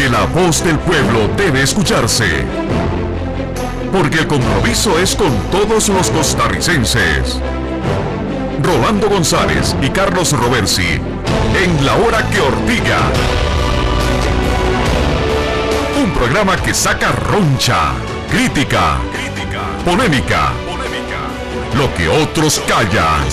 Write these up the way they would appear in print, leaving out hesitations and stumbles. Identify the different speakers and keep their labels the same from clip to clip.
Speaker 1: Porque la voz del pueblo debe escucharse. Porque el compromiso es con todos los costarricenses. Rolando González y Carlos Roversi, en La Hora que Ortiga. Un programa que saca roncha, crítica, polémica, lo que otros callan.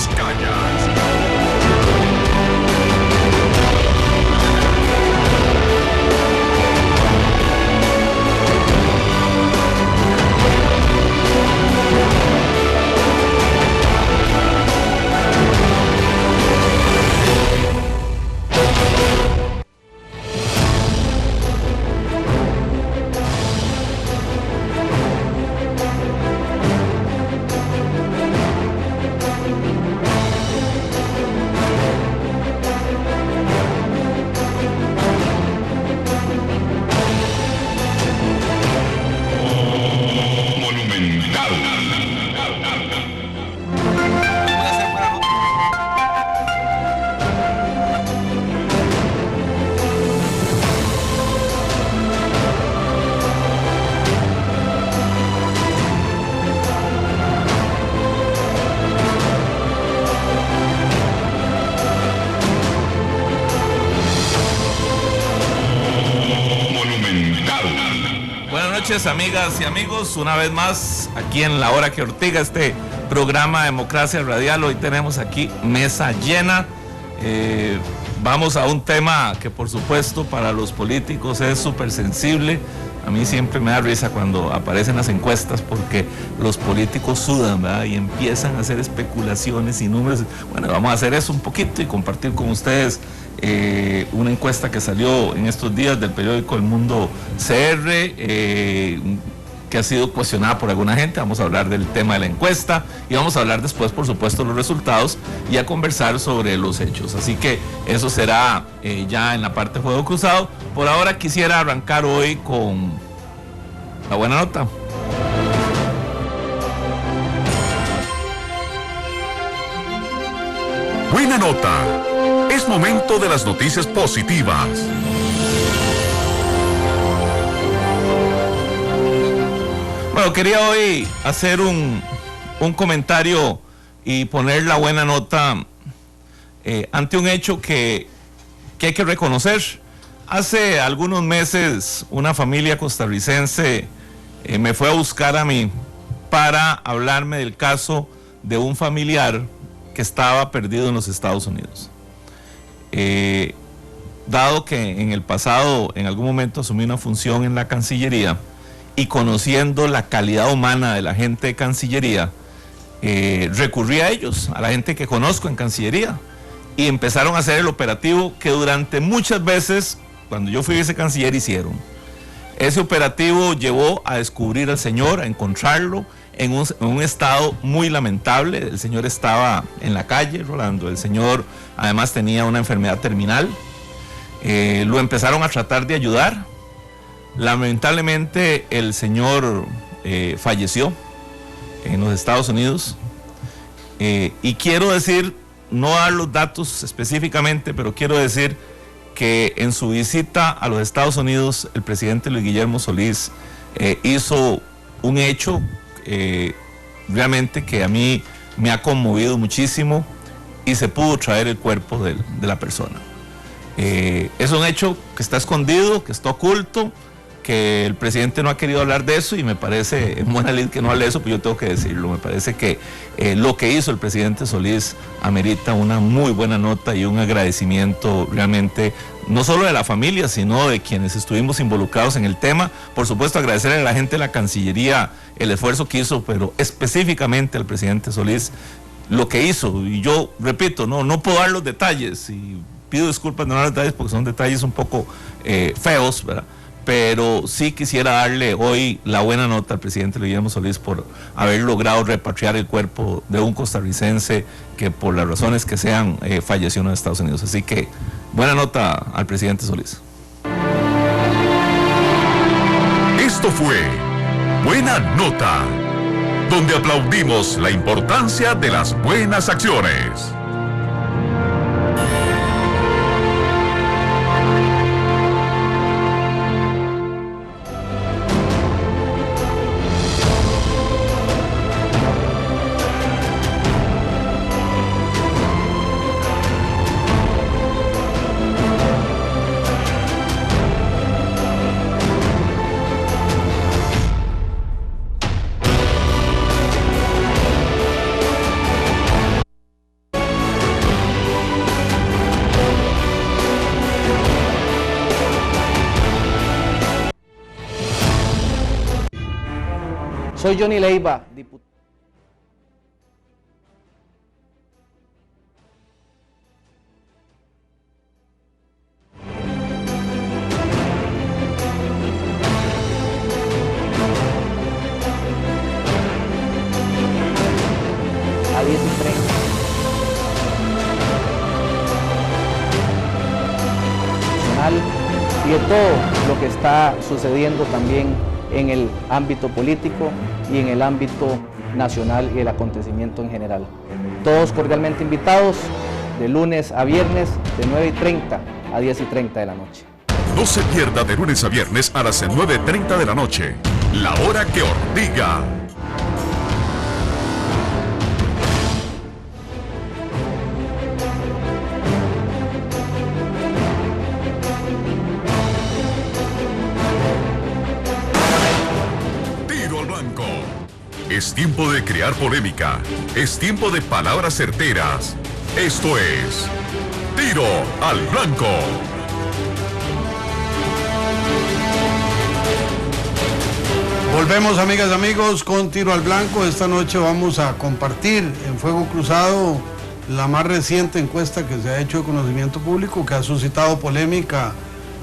Speaker 2: Amigas y amigos, una vez más aquí en La Hora que Ortiga, este programa Democracia Radial. Hoy tenemos aquí mesa llena. Vamos a un tema que por supuesto para los políticos es súper sensible. A mí siempre me da risa cuando aparecen las encuestas porque los políticos sudan, ¿verdad? Y empiezan a hacer especulaciones y números. Bueno, vamos a hacer eso un poquito y compartir con ustedes una encuesta que salió en estos días del periódico El Mundo CR, que ha sido cuestionada por alguna gente. Vamos a hablar del tema de la encuesta y vamos a hablar después, por supuesto, los resultados y a conversar sobre los hechos. Así que eso será ya en la parte de Fuego Cruzado. Por ahora quisiera arrancar hoy con la buena nota.
Speaker 1: Buena nota. Es momento de las noticias positivas.
Speaker 2: Bueno, quería hoy hacer un comentario y poner la buena nota ante un hecho que hay que reconocer. Hace algunos meses una familia costarricense me fue a buscar a mí para hablarme del caso de un familiar que estaba perdido en los Estados Unidos. Dado que en el pasado en algún momento asumí una función en la Cancillería y conociendo la calidad humana de la gente de Cancillería, recurrí a ellos, a la gente que conozco en Cancillería, y empezaron a hacer el operativo que durante muchas veces, cuando yo fui vicecanciller, hicieron. Ese operativo llevó a descubrir al señor, a encontrarlo en un estado muy lamentable. El señor estaba en la calle, Rolando. El señor además tenía una enfermedad terminal. Lo empezaron a tratar de ayudar. Lamentablemente el señor falleció en los Estados Unidos. Y quiero decir, no dar los datos específicamente, pero quiero decir que en su visita a los Estados Unidos, el presidente Luis Guillermo Solís hizo un hecho realmente que a mí me ha conmovido muchísimo, y se pudo traer el cuerpo de la persona. Es un hecho que está escondido, que está oculto, que el presidente no ha querido hablar de eso, y me parece en buena lid que no hable de eso, pero yo tengo que decirlo. Me parece que lo que hizo el presidente Solís amerita una muy buena nota y un agradecimiento realmente, no solo de la familia, sino de quienes estuvimos involucrados en el tema. Por supuesto, agradecerle a la gente de la Cancillería el esfuerzo que hizo, pero específicamente al presidente Solís lo que hizo. Y yo repito, no puedo dar los detalles, y pido disculpas de no dar los detalles porque son detalles un poco feos, ¿verdad? Pero sí quisiera darle hoy la buena nota al presidente Guillermo Solís por haber logrado repatriar el cuerpo de un costarricense que por las razones que sean falleció en los Estados Unidos. Así que buena nota al presidente Solís.
Speaker 1: Esto fue Buena Nota, donde aplaudimos la importancia de las buenas acciones.
Speaker 3: Soy Johnny Leiva, diputado. A 10:30. Y de todo lo que está sucediendo también en el ámbito político y en el ámbito nacional y el acontecimiento en general. Todos cordialmente invitados de lunes a viernes de 9:30 a 10:30 de la noche.
Speaker 1: No se pierda de lunes a viernes a las 9:30 de la noche, la hora que Ortiga. Es tiempo de crear polémica. Es tiempo de palabras certeras. Esto es Tiro al Blanco.
Speaker 4: Volvemos, amigas y amigos, con Tiro al Blanco. Esta noche vamos a compartir en Fuego Cruzado la más reciente encuesta que se ha hecho de conocimiento público, que ha suscitado polémica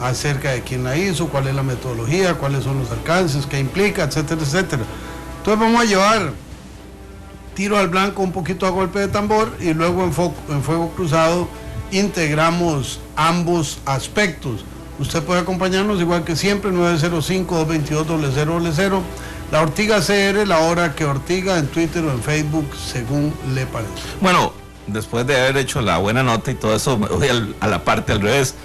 Speaker 4: acerca de quién la hizo, cuál es la metodología, cuáles son los alcances, qué implica, etcétera, etcétera. Entonces vamos a llevar Tiro al Blanco un poquito a golpe de tambor y luego en Fuego Cruzado integramos ambos aspectos. Usted puede acompañarnos igual que siempre, 905-222-0000, la Ortiga CR, la hora que Ortiga, en Twitter o en Facebook, según le parezca.
Speaker 2: Bueno, después de haber hecho la buena nota y todo eso, me voy a la parte al revés.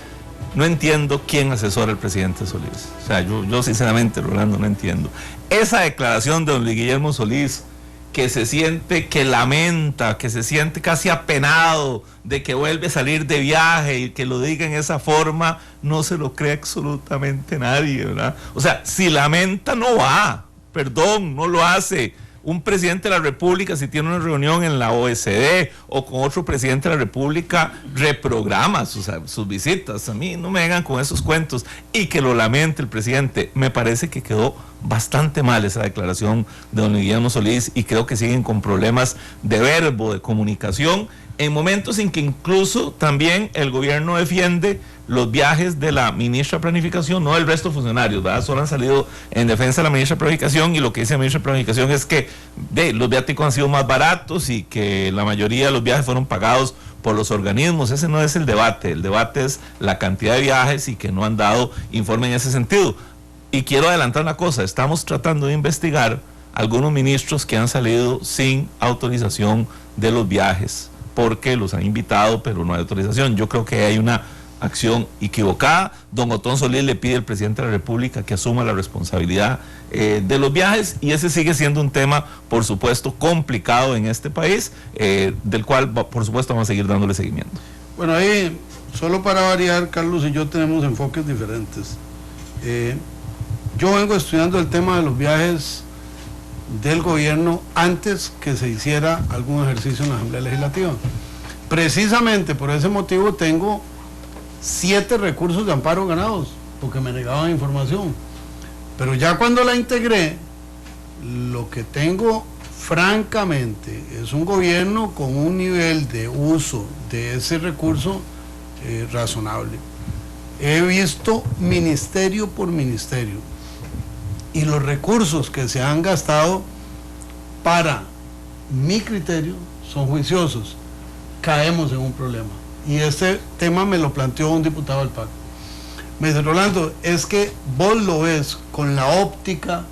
Speaker 2: No entiendo quién asesora al presidente Solís. O sea, yo sinceramente, Rolando, no entiendo. Esa declaración de don Guillermo Solís, que se siente, que lamenta, que se siente casi apenado de que vuelve a salir de viaje y que lo diga en esa forma, no se lo cree absolutamente nadie, ¿verdad? O sea, si lamenta no va, perdón, no lo hace. Un presidente de la República, si tiene una reunión en la OECD o con otro presidente de la República, reprograma sus visitas. A mí no me vengan con esos cuentos. Y que lo lamente el presidente. Me parece que quedó bastante mal esa declaración de don Guillermo Solís y creo que siguen con problemas de verbo, de comunicación, en momentos en que incluso también el gobierno defiende los viajes de la ministra de Planificación, no del resto de funcionarios, ¿verdad? Solo han salido en defensa de la ministra de Planificación, y lo que dice la ministra de Planificación es que los viáticos han sido más baratos y que la mayoría de los viajes fueron pagados por los organismos. Ese no es el debate es la cantidad de viajes y que no han dado informe en ese sentido. Y quiero adelantar una cosa, estamos tratando de investigar algunos ministros que han salido sin autorización de los viajes, porque los han invitado pero no hay autorización. Yo creo que hay una acción equivocada. Don Otón Solís le pide al presidente de la República que asuma la responsabilidad de los viajes, y ese sigue siendo un tema, por supuesto, complicado en este país, del cual, por supuesto, vamos a seguir dándole seguimiento.
Speaker 4: Bueno, ahí, solo para variar, Carlos y yo tenemos enfoques diferentes. Yo vengo estudiando el tema de los viajes del gobierno antes que se hiciera algún ejercicio en la Asamblea Legislativa. Precisamente por ese motivo tengo 7 recursos de amparo ganados, porque me negaban información. Pero ya cuando la integré, lo que tengo francamente es un gobierno con un nivel de uso de ese recurso razonable. He visto ministerio por ministerio y los recursos que se han gastado, para mi criterio, son juiciosos. Caemos en un problema. Y este tema me lo planteó un diputado del PAC. Me dice: Rolando, es que vos lo ves con la óptica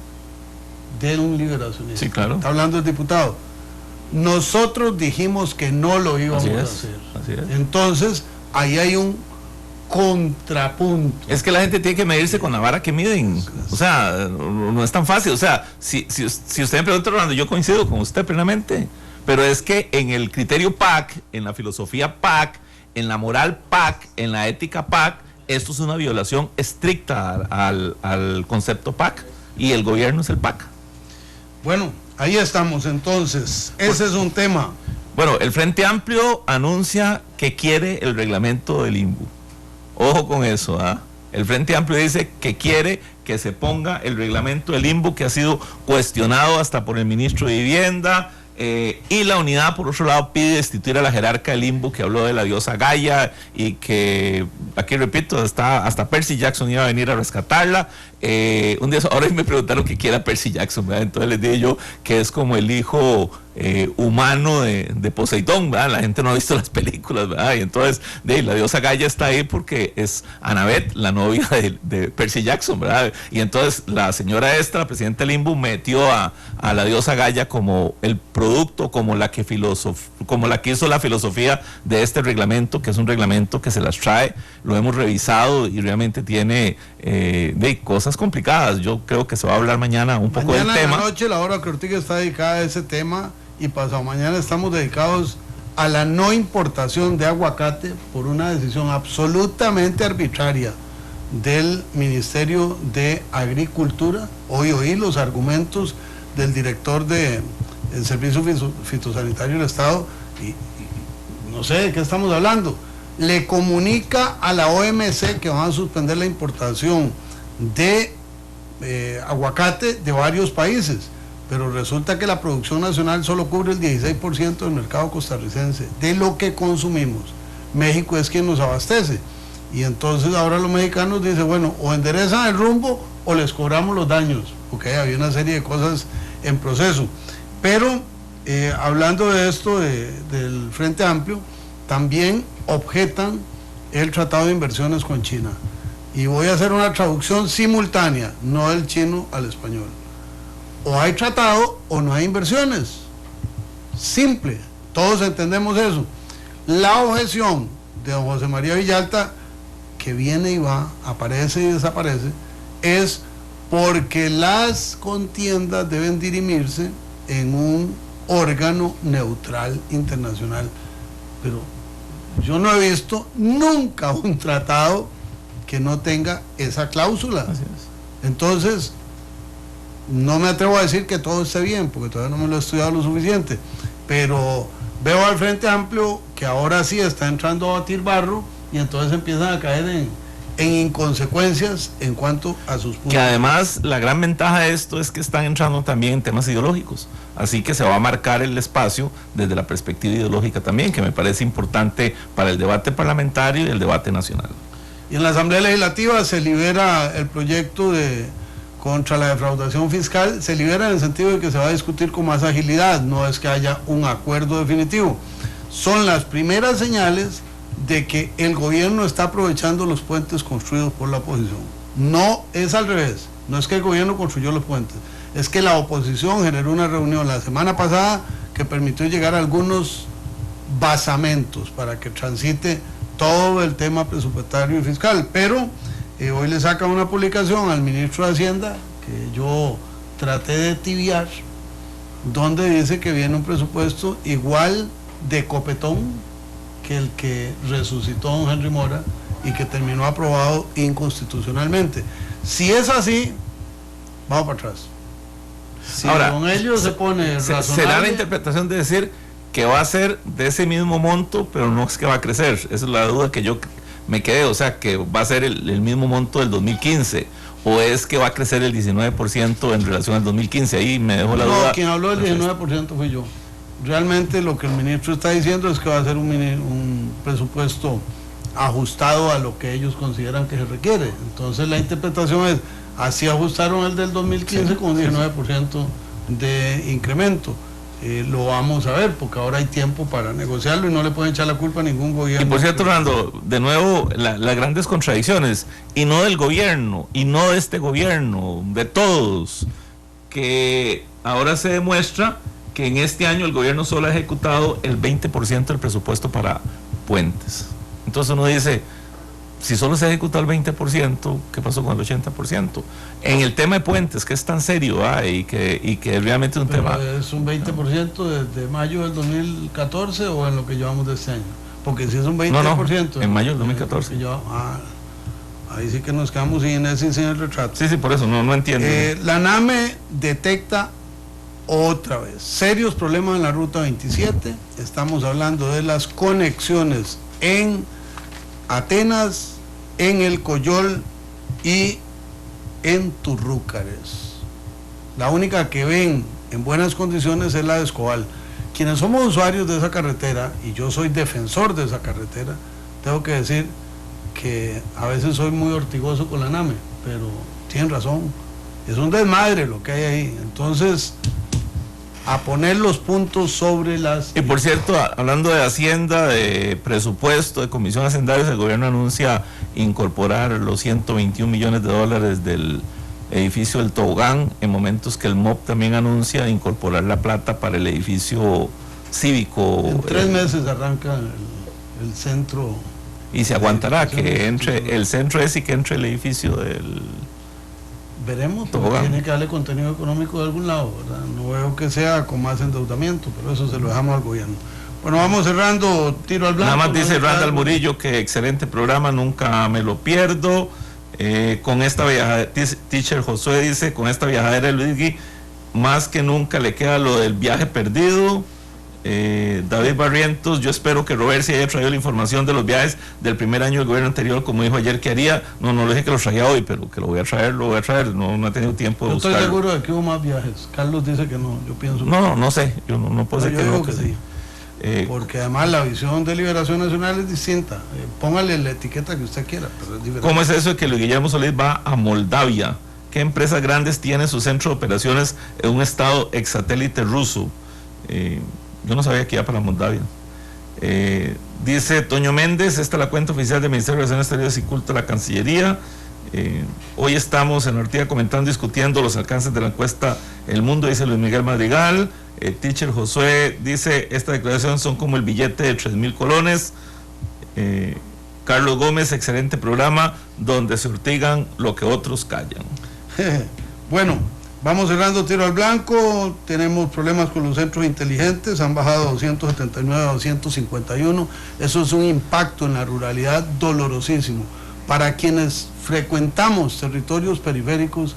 Speaker 4: de un liberacionista.
Speaker 2: Sí, claro.
Speaker 4: Está hablando el diputado. Nosotros dijimos que no lo íbamos a hacer.
Speaker 2: Así es.
Speaker 4: Entonces, ahí hay un contrapunto.
Speaker 2: Es que la gente tiene que medirse con la vara que miden. O sea, no es tan fácil. O sea, si usted me pregunta, Rolando, yo coincido con usted plenamente. Pero es que en el criterio PAC, en la filosofía PAC, en la moral PAC, en la ética PAC, esto es una violación estricta al concepto PAC, y el gobierno es el PAC.
Speaker 4: Bueno, ahí estamos entonces. Ese es un tema.
Speaker 2: Bueno, el Frente Amplio anuncia que quiere el reglamento del INBU. Ojo con eso, ¿ah? El Frente Amplio dice que quiere que se ponga el reglamento del limbo, que ha sido cuestionado hasta por el ministro de Vivienda, y la unidad, por otro lado, pide destituir a la jerarca del limbo que habló de la diosa Gaia, y que, aquí repito, hasta Percy Jackson iba a venir a rescatarla. Un día, ahora me preguntaron qué quiera Percy Jackson, ¿verdad? Entonces les dije yo que es como el hijo humano de Poseidón, ¿verdad? La gente no ha visto las películas, ¿verdad? Y entonces la diosa Gaia está ahí porque es Annabeth, la novia de Percy Jackson, ¿verdad? Y entonces la señora esta, la presidenta del limbo, metió a la diosa Gaia como el producto, como la que hizo la filosofía de este reglamento, que es un reglamento que se las trae, lo hemos revisado y realmente tiene cosas complicadas. Yo creo que se va a hablar mañana un poco del tema.
Speaker 4: Mañana en la noche la hora que Ortiga está dedicada a ese tema, y pasado mañana estamos dedicados a la no importación de aguacate por una decisión absolutamente arbitraria del Ministerio de Agricultura. Hoy oí los argumentos del director del Servicio Fitosanitario del Estado y no sé de qué estamos hablando. Le comunica a la OMC que van a suspender la importación de aguacate de varios países, pero resulta que la producción nacional solo cubre el 16% del mercado costarricense, de lo que consumimos. México es quien nos abastece, y entonces ahora los mexicanos dicen, bueno, o enderezan el rumbo o les cobramos los daños, porque había una serie de cosas en proceso. Pero hablando de esto del Frente Amplio, también objetan el Tratado de Inversiones con China, y voy a hacer una traducción simultánea, no del chino al español. O hay tratado o no hay inversiones. Simple, todos entendemos eso. La objeción de don José María Villalta, que viene y va, aparece y desaparece, es porque las contiendas deben dirimirse en un órgano neutral internacional. Pero yo no he visto nunca un tratado que no tenga esa cláusula.
Speaker 2: Así es.
Speaker 4: Entonces, no me atrevo a decir que todo esté bien, porque todavía no me lo he estudiado lo suficiente, pero veo al Frente Amplio que ahora sí está entrando a batir barro, y entonces empiezan a caer en inconsecuencias en cuanto a sus puntos.
Speaker 2: Que además la gran ventaja de esto es que están entrando también en temas ideológicos, así que se va a marcar el espacio desde la perspectiva ideológica también, que me parece importante para el debate parlamentario y el debate nacional.
Speaker 4: Y en la Asamblea Legislativa se libera el proyecto contra la defraudación fiscal, se libera en el sentido de que se va a discutir con más agilidad, no es que haya un acuerdo definitivo. Son las primeras señales de que el gobierno está aprovechando los puentes construidos por la oposición. No es al revés, no es que el gobierno construyó los puentes, es que la oposición generó una reunión la semana pasada que permitió llegar a algunos basamentos para que transite todo el tema presupuestario y fiscal, pero hoy le saca una publicación al ministro de Hacienda, que yo traté de tibiar, donde dice que viene un presupuesto igual de copetón que el que resucitó don Henry Mora y que terminó aprobado inconstitucionalmente. Si es así, vamos para atrás. Si
Speaker 2: ahora,
Speaker 4: con ellos se pone razonable,
Speaker 2: será la interpretación de decir que va a ser de ese mismo monto, pero no es que va a crecer. Esa es la duda que yo me quedé, o sea, que va a ser el mismo monto del 2015, o es que va a crecer el 19% en relación al 2015. Ahí me dejó la duda.
Speaker 4: No, quien habló del 19% fui yo. Realmente lo que el ministro está diciendo es que va a ser un presupuesto ajustado a lo que ellos consideran que se requiere. Entonces la interpretación es, así ajustaron el del 2015, sí, con un 19% de incremento. Lo vamos a ver, porque ahora hay tiempo para negociarlo y no le pueden echar la culpa a ningún gobierno.
Speaker 2: Y por cierto, Orlando, de nuevo, las grandes contradicciones, y no del gobierno, y no de este gobierno, de todos, que ahora se demuestra que en este año el gobierno solo ha ejecutado el 20% del presupuesto para puentes. Entonces uno dice, si solo se ha ejecutado el 20%, ¿qué pasó con el 80%? En el tema de puentes, que es tan serio, y que realmente es un tema...
Speaker 4: ¿Es un 20% desde mayo del 2014 o en lo que llevamos de este año? Porque si es un 20%...
Speaker 2: No, en mayo del 2014.
Speaker 4: Ahí sí que nos quedamos sin el retrato.
Speaker 2: Sí, por eso, no entiendo.
Speaker 4: La NAME detecta otra vez serios problemas en la ruta 27. Estamos hablando de las conexiones en Atenas, en el Coyol y en Turrúcares. La única que ven en buenas condiciones es la de Escobal. Quienes somos usuarios de esa carretera, y yo soy defensor de esa carretera, tengo que decir que a veces soy muy ortigoso con la NAME, pero tienen razón, es un desmadre lo que hay ahí. Entonces, a poner los puntos sobre las...
Speaker 2: Y por cierto, hablando de Hacienda, de presupuesto, de Comisión Hacendaria, el gobierno anuncia incorporar los 121 millones de dólares del edificio del Tobogán, en momentos que el MOP también anuncia incorporar la plata para el edificio cívico.
Speaker 4: En 3 meses arranca el centro.
Speaker 2: Y se aguantará que entre el centro ese y que entre el edificio del...
Speaker 4: Veremos, porque tiene que darle contenido económico de algún lado, ¿verdad? No veo que sea con más endeudamiento, pero eso se lo dejamos al gobierno. Bueno, vamos cerrando, tiro al blanco.
Speaker 2: Nada más dice Randall Murillo que excelente programa, nunca me lo pierdo. Con esta viajadera, Teacher Josué dice, con esta viajadera de Luigi, más que nunca le queda lo del viaje perdido. David Barrientos, yo espero que Robert se haya traído la información de los viajes del primer año del gobierno anterior, como dijo ayer que haría. No le dije que los traía hoy, pero que lo voy a traer, no he tenido tiempo de buscarlo.
Speaker 4: Estoy seguro de que hubo más viajes. Carlos dice que no, yo pienso
Speaker 2: no sé, yo no puedo decir que no.
Speaker 4: Que sí. Porque además la visión de Liberación Nacional es distinta. Póngale la etiqueta que usted quiera, pero es diferente.
Speaker 2: ¿Cómo es eso de que Luis Guillermo Solís va a Moldavia? ¿Qué empresas grandes tienen su centro de operaciones en un estado exsatélite ruso? Yo no sabía que iba para Moldavia. Dice Toño Méndez, esta es la cuenta oficial del Ministerio de Relaciones Exteriores y Culto de la Cancillería. Hoy estamos en Ortiga comentando, discutiendo los alcances de la encuesta El Mundo, dice Luis Miguel Madrigal. Teacher Josué dice, esta declaración son como el billete de 3,000 colones. Carlos Gómez, excelente programa donde se ortigan lo que otros callan.
Speaker 4: Bueno, vamos cerrando tiro al blanco. Tenemos problemas con los centros inteligentes, han bajado 279 a 251. Eso es un impacto en la ruralidad dolorosísimo. Para quienes frecuentamos territorios periféricos,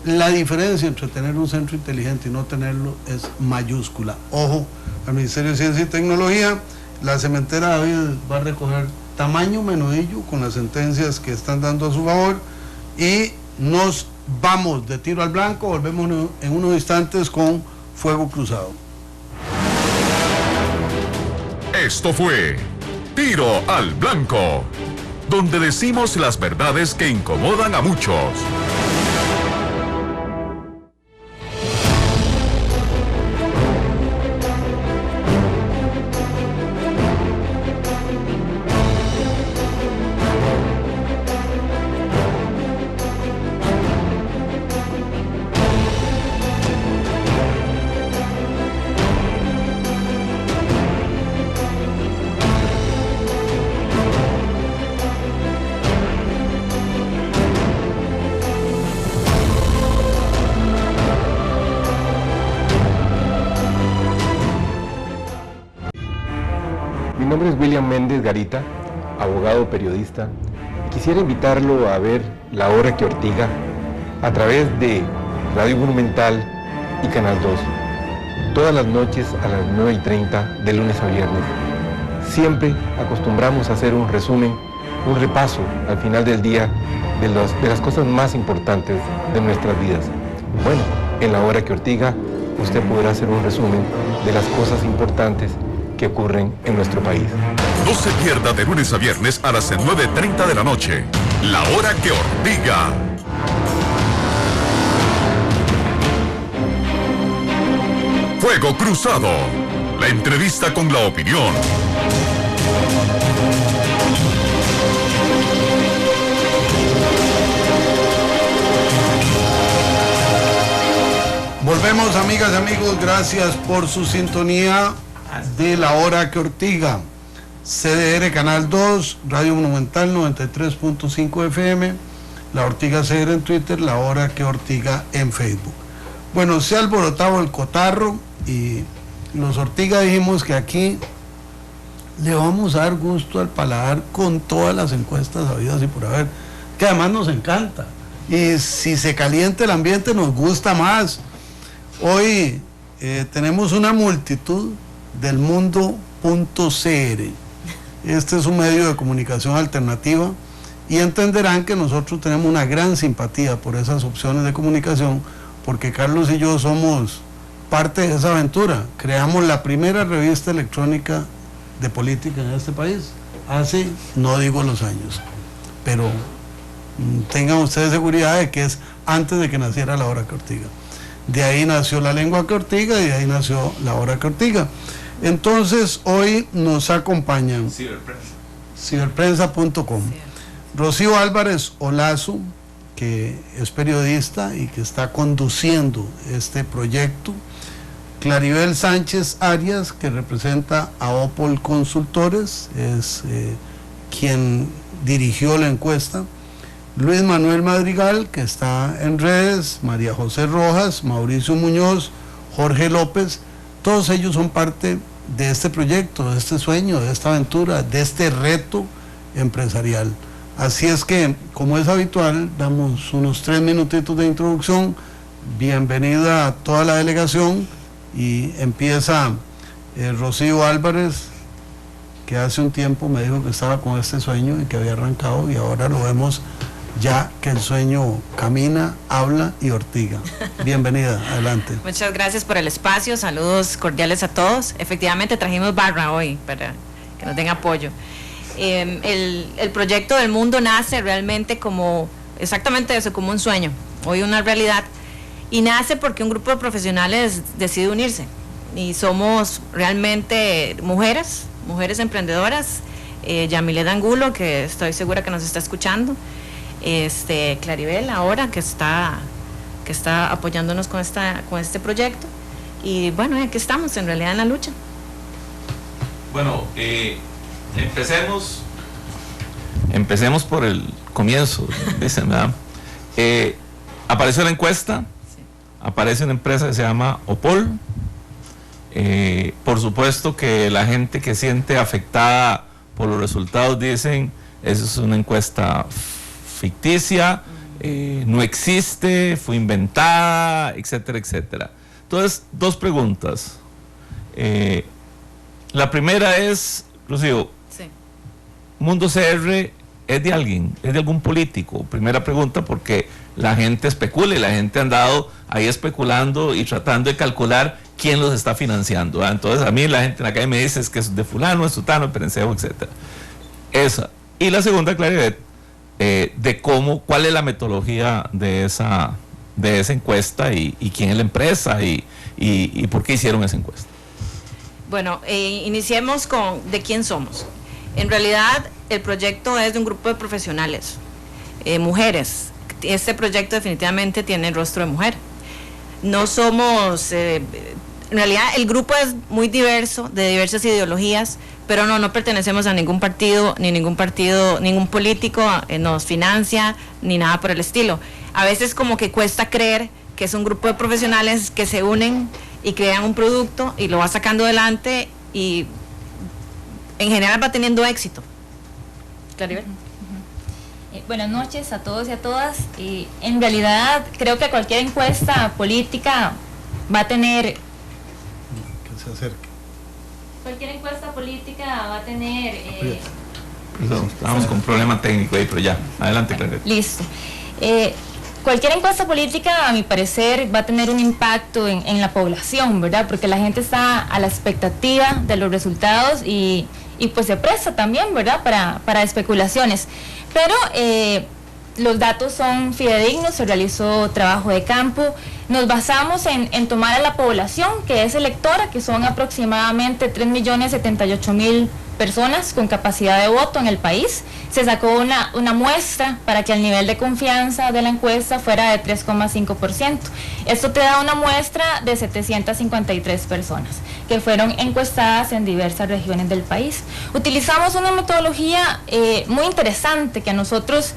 Speaker 4: la diferencia entre tener un centro inteligente y no tenerlo es mayúscula. Ojo al Ministerio de Ciencia y Tecnología. La cementera David va a recoger tamaño menudillo con las sentencias que están dando a su favor, y nos vamos de tiro al blanco. Volvemos en unos instantes con Fuego Cruzado.
Speaker 1: Esto fue Tiro al Blanco, donde decimos las verdades que incomodan a muchos.
Speaker 5: Mi nombre es William Méndez Garita, abogado periodista. Quisiera invitarlo a ver La Hora que Ortiga a través de Radio Monumental y Canal 2, todas las noches a las 9:30 de lunes a viernes. Siempre acostumbramos a hacer un resumen, un repaso al final del día de las cosas más importantes de nuestras vidas. Bueno, en La Hora que Ortiga usted podrá hacer un resumen de las cosas importantes que ocurren en nuestro país.
Speaker 1: No se pierda de lunes a viernes a las 9:30 de la noche. La Hora que Ortiga. Fuego Cruzado. La entrevista con la opinión.
Speaker 4: Volvemos, amigas y amigos, gracias por su sintonía de La Hora que Ortiga. CDR Canal 2, Radio Monumental 93.5 FM, La Ortiga CR en Twitter, La Hora que Ortiga en Facebook. Bueno, se ha alborotado el cotarro y los Ortiga dijimos que aquí le vamos a dar gusto al paladar con todas las encuestas habidas y por haber, que además nos encanta. Y si se calienta el ambiente nos gusta más. Hoy tenemos una multitud del mundo.cr. Este es un medio de comunicación alternativa y entenderán que nosotros tenemos una gran simpatía por esas opciones de comunicación, porque Carlos y yo somos parte de esa aventura. Creamos la primera revista electrónica de política en este país, hace, no digo los años, pero tengan ustedes seguridad de que es antes de que naciera La Hora que Ortiga. De ahí nació La Lengua que Ortiga y de ahí nació La Hora que Ortiga. Entonces hoy nos acompañan ciberprensa.com, Rocío Álvarez Olazo, que es periodista y que está conduciendo este proyecto, Claribel Sánchez Arias, que representa a Opol Consultores, es quien dirigió la encuesta, Luis Manuel Madrigal, que está en redes, María José Rojas, Mauricio Muñoz, Jorge López, todos ellos son parte de este proyecto, de este sueño, de esta aventura, de este reto empresarial. Así es que, como es habitual, damos unos 3 minutitos de introducción. Bienvenida a toda la delegación y empieza Rocío Álvarez, que hace un tiempo me dijo que estaba con este sueño y que había arrancado, y ahora lo vemos ya que el sueño camina, habla y ortiga. Bienvenida, adelante.
Speaker 6: Muchas gracias por el espacio, saludos cordiales a todos. Efectivamente trajimos barra hoy para que nos den apoyo. El proyecto del mundo nace realmente como, exactamente eso, como un sueño, hoy una realidad, y nace porque un grupo de profesionales decide unirse, y somos realmente mujeres emprendedoras, Yamilet Angulo, que estoy segura que nos está escuchando, Claribel ahora, que está apoyándonos con este proyecto, y bueno, aquí estamos en realidad en la lucha.
Speaker 2: Bueno, empecemos por el comienzo, dicen, ¿verdad? Apareció la encuesta, sí. Aparece una empresa que se llama Opol. Por supuesto que la gente que siente afectada por los resultados dicen, esa es una encuesta ficticia, no existe, fue inventada, etcétera, etcétera. Entonces, 2 preguntas. La primera es, Rocío,
Speaker 6: sí.
Speaker 2: Mundo CR es de alguien, es de algún político. Primera pregunta, porque la gente especula y la gente ha andado ahí especulando y tratando de calcular quién los está financiando, ¿verdad? Entonces a mí la gente en la calle me dice es que es de fulano, es sutano, es perencejo, etcétera. Esa. Y la segunda, claridad, de cuál es la metodología de esa encuesta y quién es la empresa y por qué hicieron esa encuesta.
Speaker 6: Bueno, iniciemos con de quién somos. En realidad, el proyecto es de un grupo de profesionales, mujeres. Este proyecto definitivamente tiene el rostro de mujer. No somos, en realidad el grupo es muy diverso, de diversas ideologías, pero no pertenecemos a ningún partido, ningún político nos financia, ni nada por el estilo. A veces como que cuesta creer que es un grupo de profesionales que se unen y crean un producto y lo va sacando adelante y en general va teniendo éxito. Claribel.
Speaker 7: Buenas noches a todos y a todas. En realidad creo que cualquier encuesta política va a tener...
Speaker 4: Que se acerque.
Speaker 7: Cualquier encuesta política va a tener...
Speaker 2: Perdón, estábamos con un problema técnico ahí, pero ya, adelante, Claribel.
Speaker 7: Listo. Cualquier encuesta política, a mi parecer, va a tener un impacto en la población, ¿verdad? Porque la gente está a la expectativa de los resultados y pues se presta también, ¿verdad? Para especulaciones. Pero los datos son fidedignos, se realizó trabajo de campo, nos basamos en tomar a la población que es electora, que son aproximadamente 3.078.000 personas con capacidad de voto en el país. Se sacó una muestra para que el nivel de confianza de la encuesta fuera de 3,5%. Esto te da una muestra de 753 personas que fueron encuestadas en diversas regiones del país. Utilizamos una metodología muy interesante que a nosotros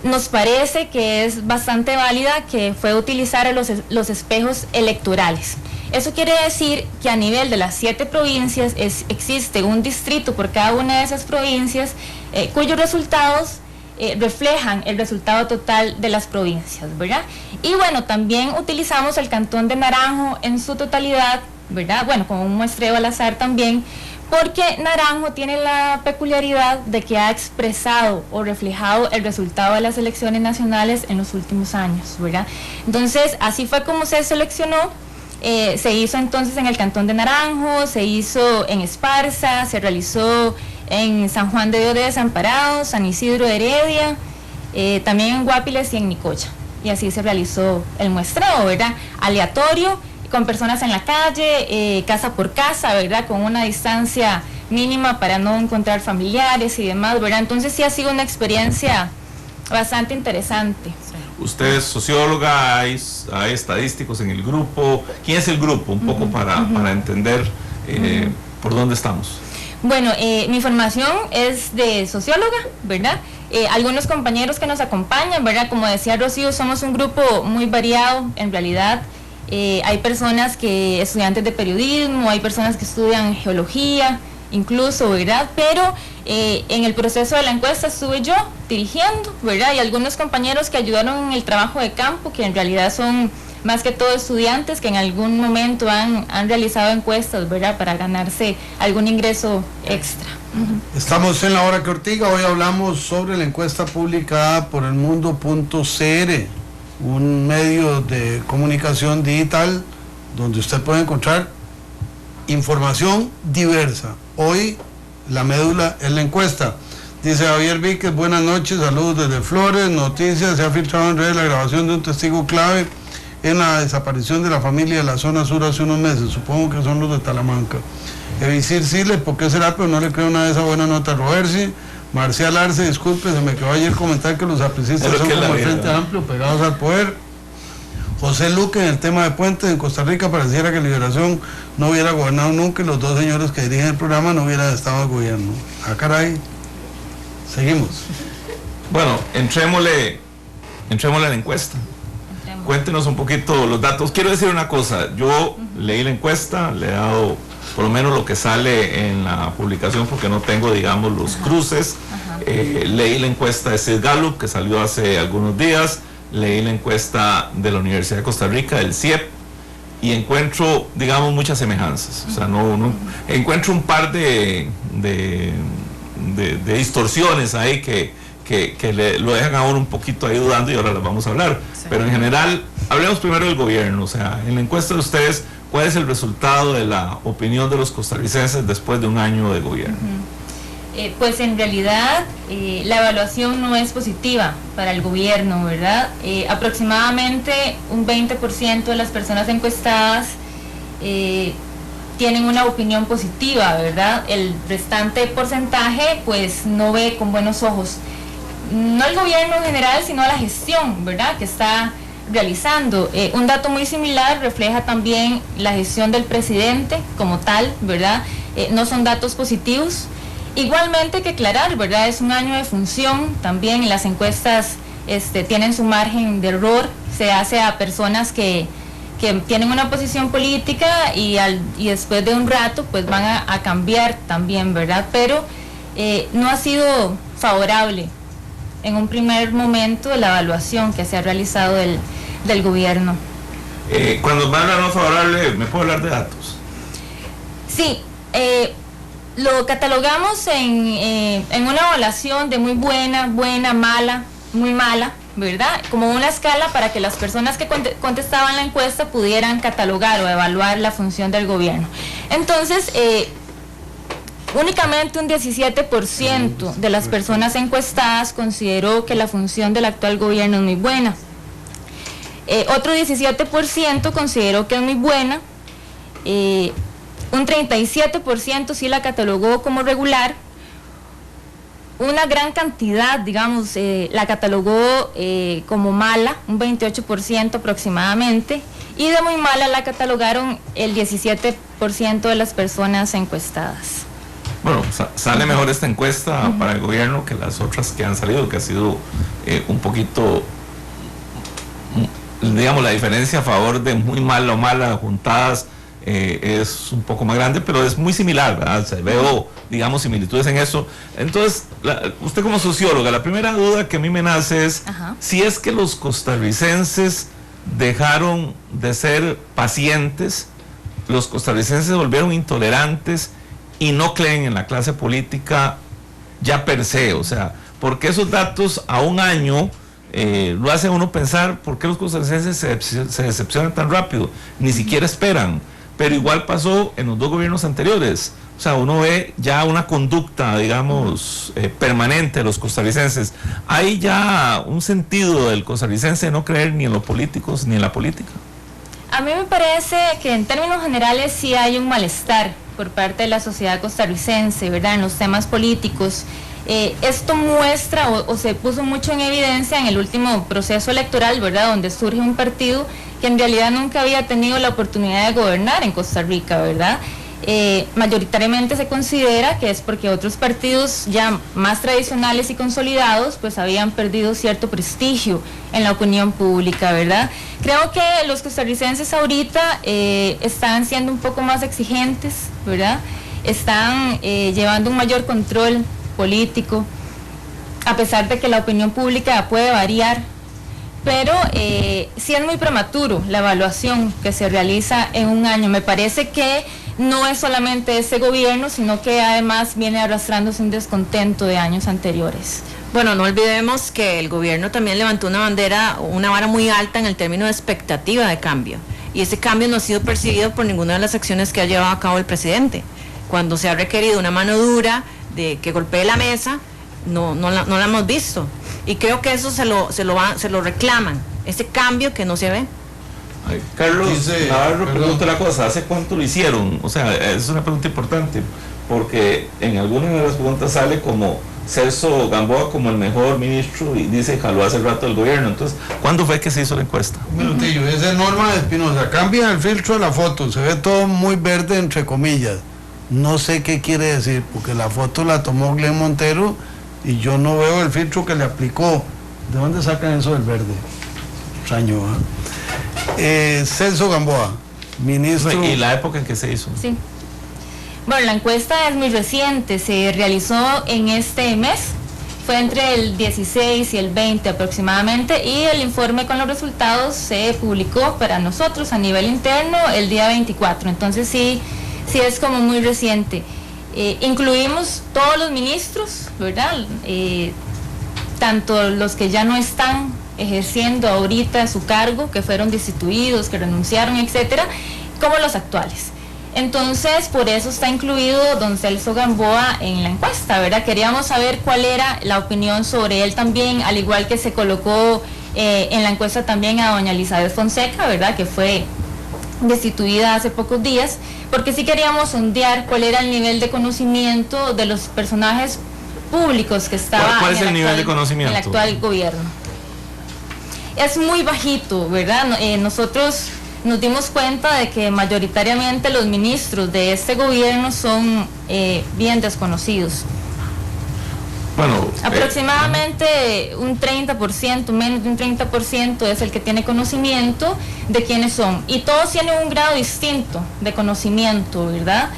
Speaker 7: nos parece que es bastante válida, que fue utilizar los espejos electorales. Eso quiere decir que a nivel de las 7 provincias existe un distrito por cada una de esas provincias cuyos resultados reflejan el resultado total de las provincias, ¿verdad? Y bueno, también utilizamos el cantón de Naranjo en su totalidad, ¿verdad? Bueno, con un muestreo al azar también, porque Naranjo tiene la peculiaridad de que ha expresado o reflejado el resultado de las elecciones nacionales en los últimos años, ¿verdad? Entonces, así fue como se seleccionó. Se hizo entonces en el Cantón de Naranjo, se hizo en Esparza, se realizó en San Juan de Dios de Desamparados, San Isidro de Heredia, también en Guapiles y en Nicoya. Y así se realizó el muestreo, ¿verdad? Aleatorio, con personas en la calle, casa por casa, ¿verdad? Con una distancia mínima para no encontrar familiares y demás, ¿verdad? Entonces sí ha sido una experiencia bastante interesante.
Speaker 2: Usted es socióloga, hay estadísticos en el grupo. ¿Quién es el grupo? Un poco para entender por dónde estamos.
Speaker 7: Bueno, mi formación es de socióloga, ¿verdad? Algunos compañeros que nos acompañan, ¿verdad? Como decía Rocío, somos un grupo muy variado, en realidad. Hay personas estudiantes de periodismo, hay personas que estudian geología, incluso, ¿verdad? Pero en el proceso de la encuesta estuve yo dirigiendo, ¿verdad? Y algunos compañeros que ayudaron en el trabajo de campo, que en realidad son más que todo estudiantes que en algún momento han realizado encuestas, ¿verdad? Para ganarse algún ingreso extra.
Speaker 4: Estamos en La Hora que Ortiga. Hoy hablamos sobre la encuesta publicada por elmundo.cr, un medio de comunicación digital donde usted puede encontrar información diversa. Hoy la médula es la encuesta. Dice Javier Víquez, buenas noches, saludos desde Flores. Noticias, se ha filtrado en redes la grabación de un testigo clave en la desaparición de la familia de la zona sur hace unos meses. Supongo que son los de Talamanca. Evisir Siles, ¿por qué será? Pero no le creo nada de esa buena nota a Roversi. Marcial Arce, disculpe, se me quedó ayer comentar que los apricistas son como el Frente Amplio, pegados al poder. José Luque, en el tema de puentes en Costa Rica, pareciera que Liberación no hubiera gobernado nunca y los dos señores que dirigen el programa no hubieran estado al gobierno. Ah, caray. Seguimos.
Speaker 2: Bueno, entrémosle a la encuesta. Cuéntenos un poquito los datos. Quiero decir una cosa, yo leí la encuesta, le he dado por lo menos lo que sale en la publicación porque no tengo, digamos, los cruces. Leí la encuesta de Sid Gallup que salió hace algunos días, leí la encuesta de la Universidad de Costa Rica, del CIEP, y encuentro, digamos, muchas semejanzas. O sea, no encuentro un par de distorsiones ahí que lo dejan a uno un poquito ahí dudando y ahora las vamos a hablar. Sí. Pero en general, hablemos primero del gobierno. O sea, en la encuesta de ustedes, ¿cuál es el resultado de la opinión de los costarricenses después de un año de gobierno?
Speaker 7: Pues en realidad la evaluación no es positiva para el gobierno, ¿verdad? Aproximadamente un 20% de las personas encuestadas tienen una opinión positiva, ¿verdad? El restante porcentaje pues no ve con buenos ojos, no el gobierno en general, sino la gestión, ¿verdad?, que está realizando. Un dato muy similar refleja también la gestión del presidente como tal, ¿verdad? No son datos positivos. Igualmente que aclarar, ¿verdad?, es un año de función también, las encuestas tienen su margen de error, se hace a personas que tienen una posición política y después de un rato pues van a cambiar también, ¿verdad? Pero no ha sido favorable en un primer momento la evaluación que se ha realizado del gobierno.
Speaker 2: Cuando van a no favorable, ¿me puedo hablar de datos?
Speaker 7: Sí, lo catalogamos en una evaluación de muy buena, mala, muy mala, ¿verdad? Como una escala para que las personas que contestaban la encuesta pudieran catalogar o evaluar la función del gobierno. Entonces, únicamente un 17% de las personas encuestadas consideró que la función del actual gobierno es muy buena. Otro 17% consideró que es muy buena. Un 37% sí la catalogó como regular. Una gran cantidad, digamos, la catalogó como mala, un 28% aproximadamente, y de muy mala la catalogaron el 17% de las personas encuestadas.
Speaker 2: Bueno, sale mejor esta encuesta para el gobierno que las otras que han salido, que ha sido un poquito, digamos, la diferencia a favor de muy mala o mala juntadas es un poco más grande, pero es muy similar, ¿verdad? O sea, veo, digamos, similitudes en eso. Entonces, usted como socióloga, la primera duda que a mí me nace es si es que los costarricenses dejaron de ser pacientes, los costarricenses se volvieron intolerantes y no creen en la clase política ya per se, o sea, porque esos datos a un año lo hace uno pensar por qué los costarricenses se decepcionan tan rápido, ni siquiera esperan, pero igual pasó en los dos gobiernos anteriores. O sea, uno ve ya una conducta, digamos, permanente de los costarricenses. Hay ya un sentido del costarricense de no creer ni en los políticos ni en la política.
Speaker 7: A mí me parece que en términos generales sí hay un malestar por parte de la sociedad costarricense, ¿verdad?, en los temas políticos. Esto muestra o se puso mucho en evidencia en el último proceso electoral, ¿verdad?, donde surge un partido que en realidad nunca había tenido la oportunidad de gobernar en Costa Rica, ¿verdad? Mayoritariamente se considera que es porque otros partidos ya más tradicionales y consolidados pues habían perdido cierto prestigio en la opinión pública, ¿verdad? Creo que los costarricenses ahorita están siendo un poco más exigentes, ¿verdad? Están llevando un mayor control político, a pesar de que la opinión pública puede variar, pero sí es muy prematuro la evaluación que se realiza en un año. Me parece que no es solamente ese gobierno, sino que además viene arrastrándose un descontento de años anteriores.
Speaker 6: Bueno, no olvidemos que el gobierno también levantó una vara muy alta en el término de expectativa de cambio, y ese cambio no ha sido percibido por ninguna de las acciones que ha llevado a cabo el presidente. Cuando se ha requerido una mano dura de que golpee la mesa, no la hemos visto, y creo que eso se lo reclaman, ese cambio que no se ve.
Speaker 2: Ay, Carlos Navarro pregunta la cosa, ¿hace cuánto lo hicieron? O sea, es una pregunta importante, porque en algunas de las preguntas sale como Celso Gamboa como el mejor ministro, y dice jaló hace rato el gobierno. Entonces, ¿cuándo fue que se hizo la encuesta?
Speaker 4: Un minutillo, esa es Norma de Espinosa. Cambia el filtro de la foto, se ve todo muy verde entre comillas. No sé qué quiere decir, porque la foto la tomó Glenn Montero y yo no veo el filtro que le aplicó. ¿De dónde sacan eso del verde? Extraño, Celso Gamboa, ministro.
Speaker 2: ¿Y la época en que se hizo?
Speaker 7: Sí. Bueno, la encuesta es muy reciente, se realizó en este mes, fue entre el 16 y el 20 aproximadamente, y el informe con los resultados se publicó para nosotros a nivel interno el día 24, entonces sí es como muy reciente. Incluimos todos los ministros, ¿verdad? Tanto los que ya no están ejerciendo ahorita su cargo, que fueron destituidos, que renunciaron, etcétera, como los actuales. Entonces, por eso está incluido don Celso Gamboa en la encuesta, ¿verdad? Queríamos saber cuál era la opinión sobre él también, al igual que se colocó en la encuesta también a doña Elizabeth Fonseca, ¿verdad?, que fue destituida hace pocos días, porque sí queríamos sondear cuál era el nivel de conocimiento de los personajes públicos que estaban
Speaker 2: ¿Cuál es el nivel de conocimiento
Speaker 7: en el actual gobierno. Es muy bajito, ¿verdad? Nosotros nos dimos cuenta de que mayoritariamente los ministros de este gobierno son bien desconocidos.
Speaker 2: Bueno,
Speaker 7: aproximadamente un 30%, menos de un 30% es el que tiene conocimiento de quiénes son, y todos tienen un grado distinto de conocimiento, ¿verdad?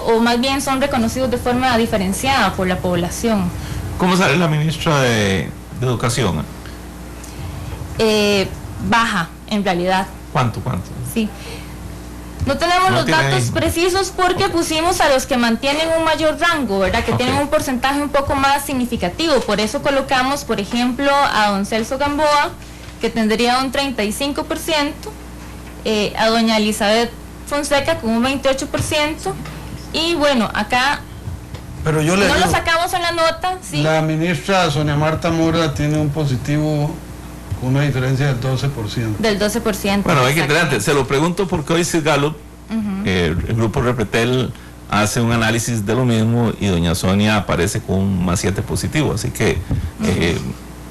Speaker 7: O más bien son reconocidos de forma diferenciada por la población.
Speaker 2: ¿Cómo sale la ministra de Educación?
Speaker 7: Baja, en realidad.
Speaker 2: ¿Cuánto?
Speaker 7: Sí. No tenemos los datos precisos porque pusimos a los que mantienen un mayor rango, ¿verdad? Que tienen un porcentaje un poco más significativo. Por eso colocamos, por ejemplo, a don Celso Gamboa, que tendría un 35%, a doña Elizabeth Fonseca con un 28%, y bueno, acá
Speaker 4: pero yo no
Speaker 7: lo sacamos en la nota, ¿sí?
Speaker 4: La ministra Sonia Marta Mora tiene un positivo con una diferencia del 12%.
Speaker 7: Del 12%.
Speaker 2: Bueno, hay que interesante. Se lo pregunto porque hoy Gallup, el grupo Repretel, hace un análisis de lo mismo y doña Sonia aparece con un más 7 positivo. Así que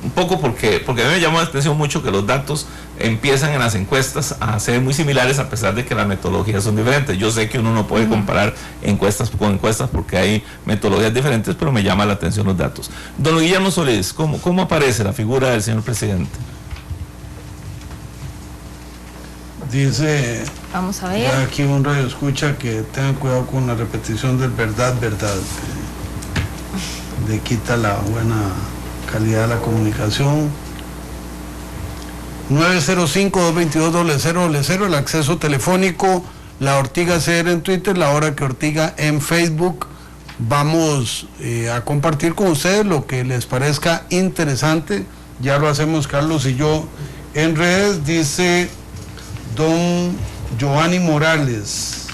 Speaker 2: un poco porque a mí me llamó la atención mucho que los datos empiezan en las encuestas a ser muy similares, a pesar de que las metodologías son diferentes. Yo sé que uno no puede comparar encuestas con encuestas porque hay metodologías diferentes, pero me llama la atención los datos. Don Guillermo Solís, ¿cómo aparece la figura del señor presidente?
Speaker 4: Dice,
Speaker 7: vamos a ver.
Speaker 4: Aquí un radio escucha que tengan cuidado con la repetición del verdad, le quita la buena calidad de la comunicación. 905-222-0000, el acceso telefónico, La Ortiga CR en Twitter, La Hora que Ortiga en Facebook. Vamos a compartir con ustedes lo que les parezca interesante. Ya lo hacemos Carlos y yo en redes. Dice don Giovanni Morales: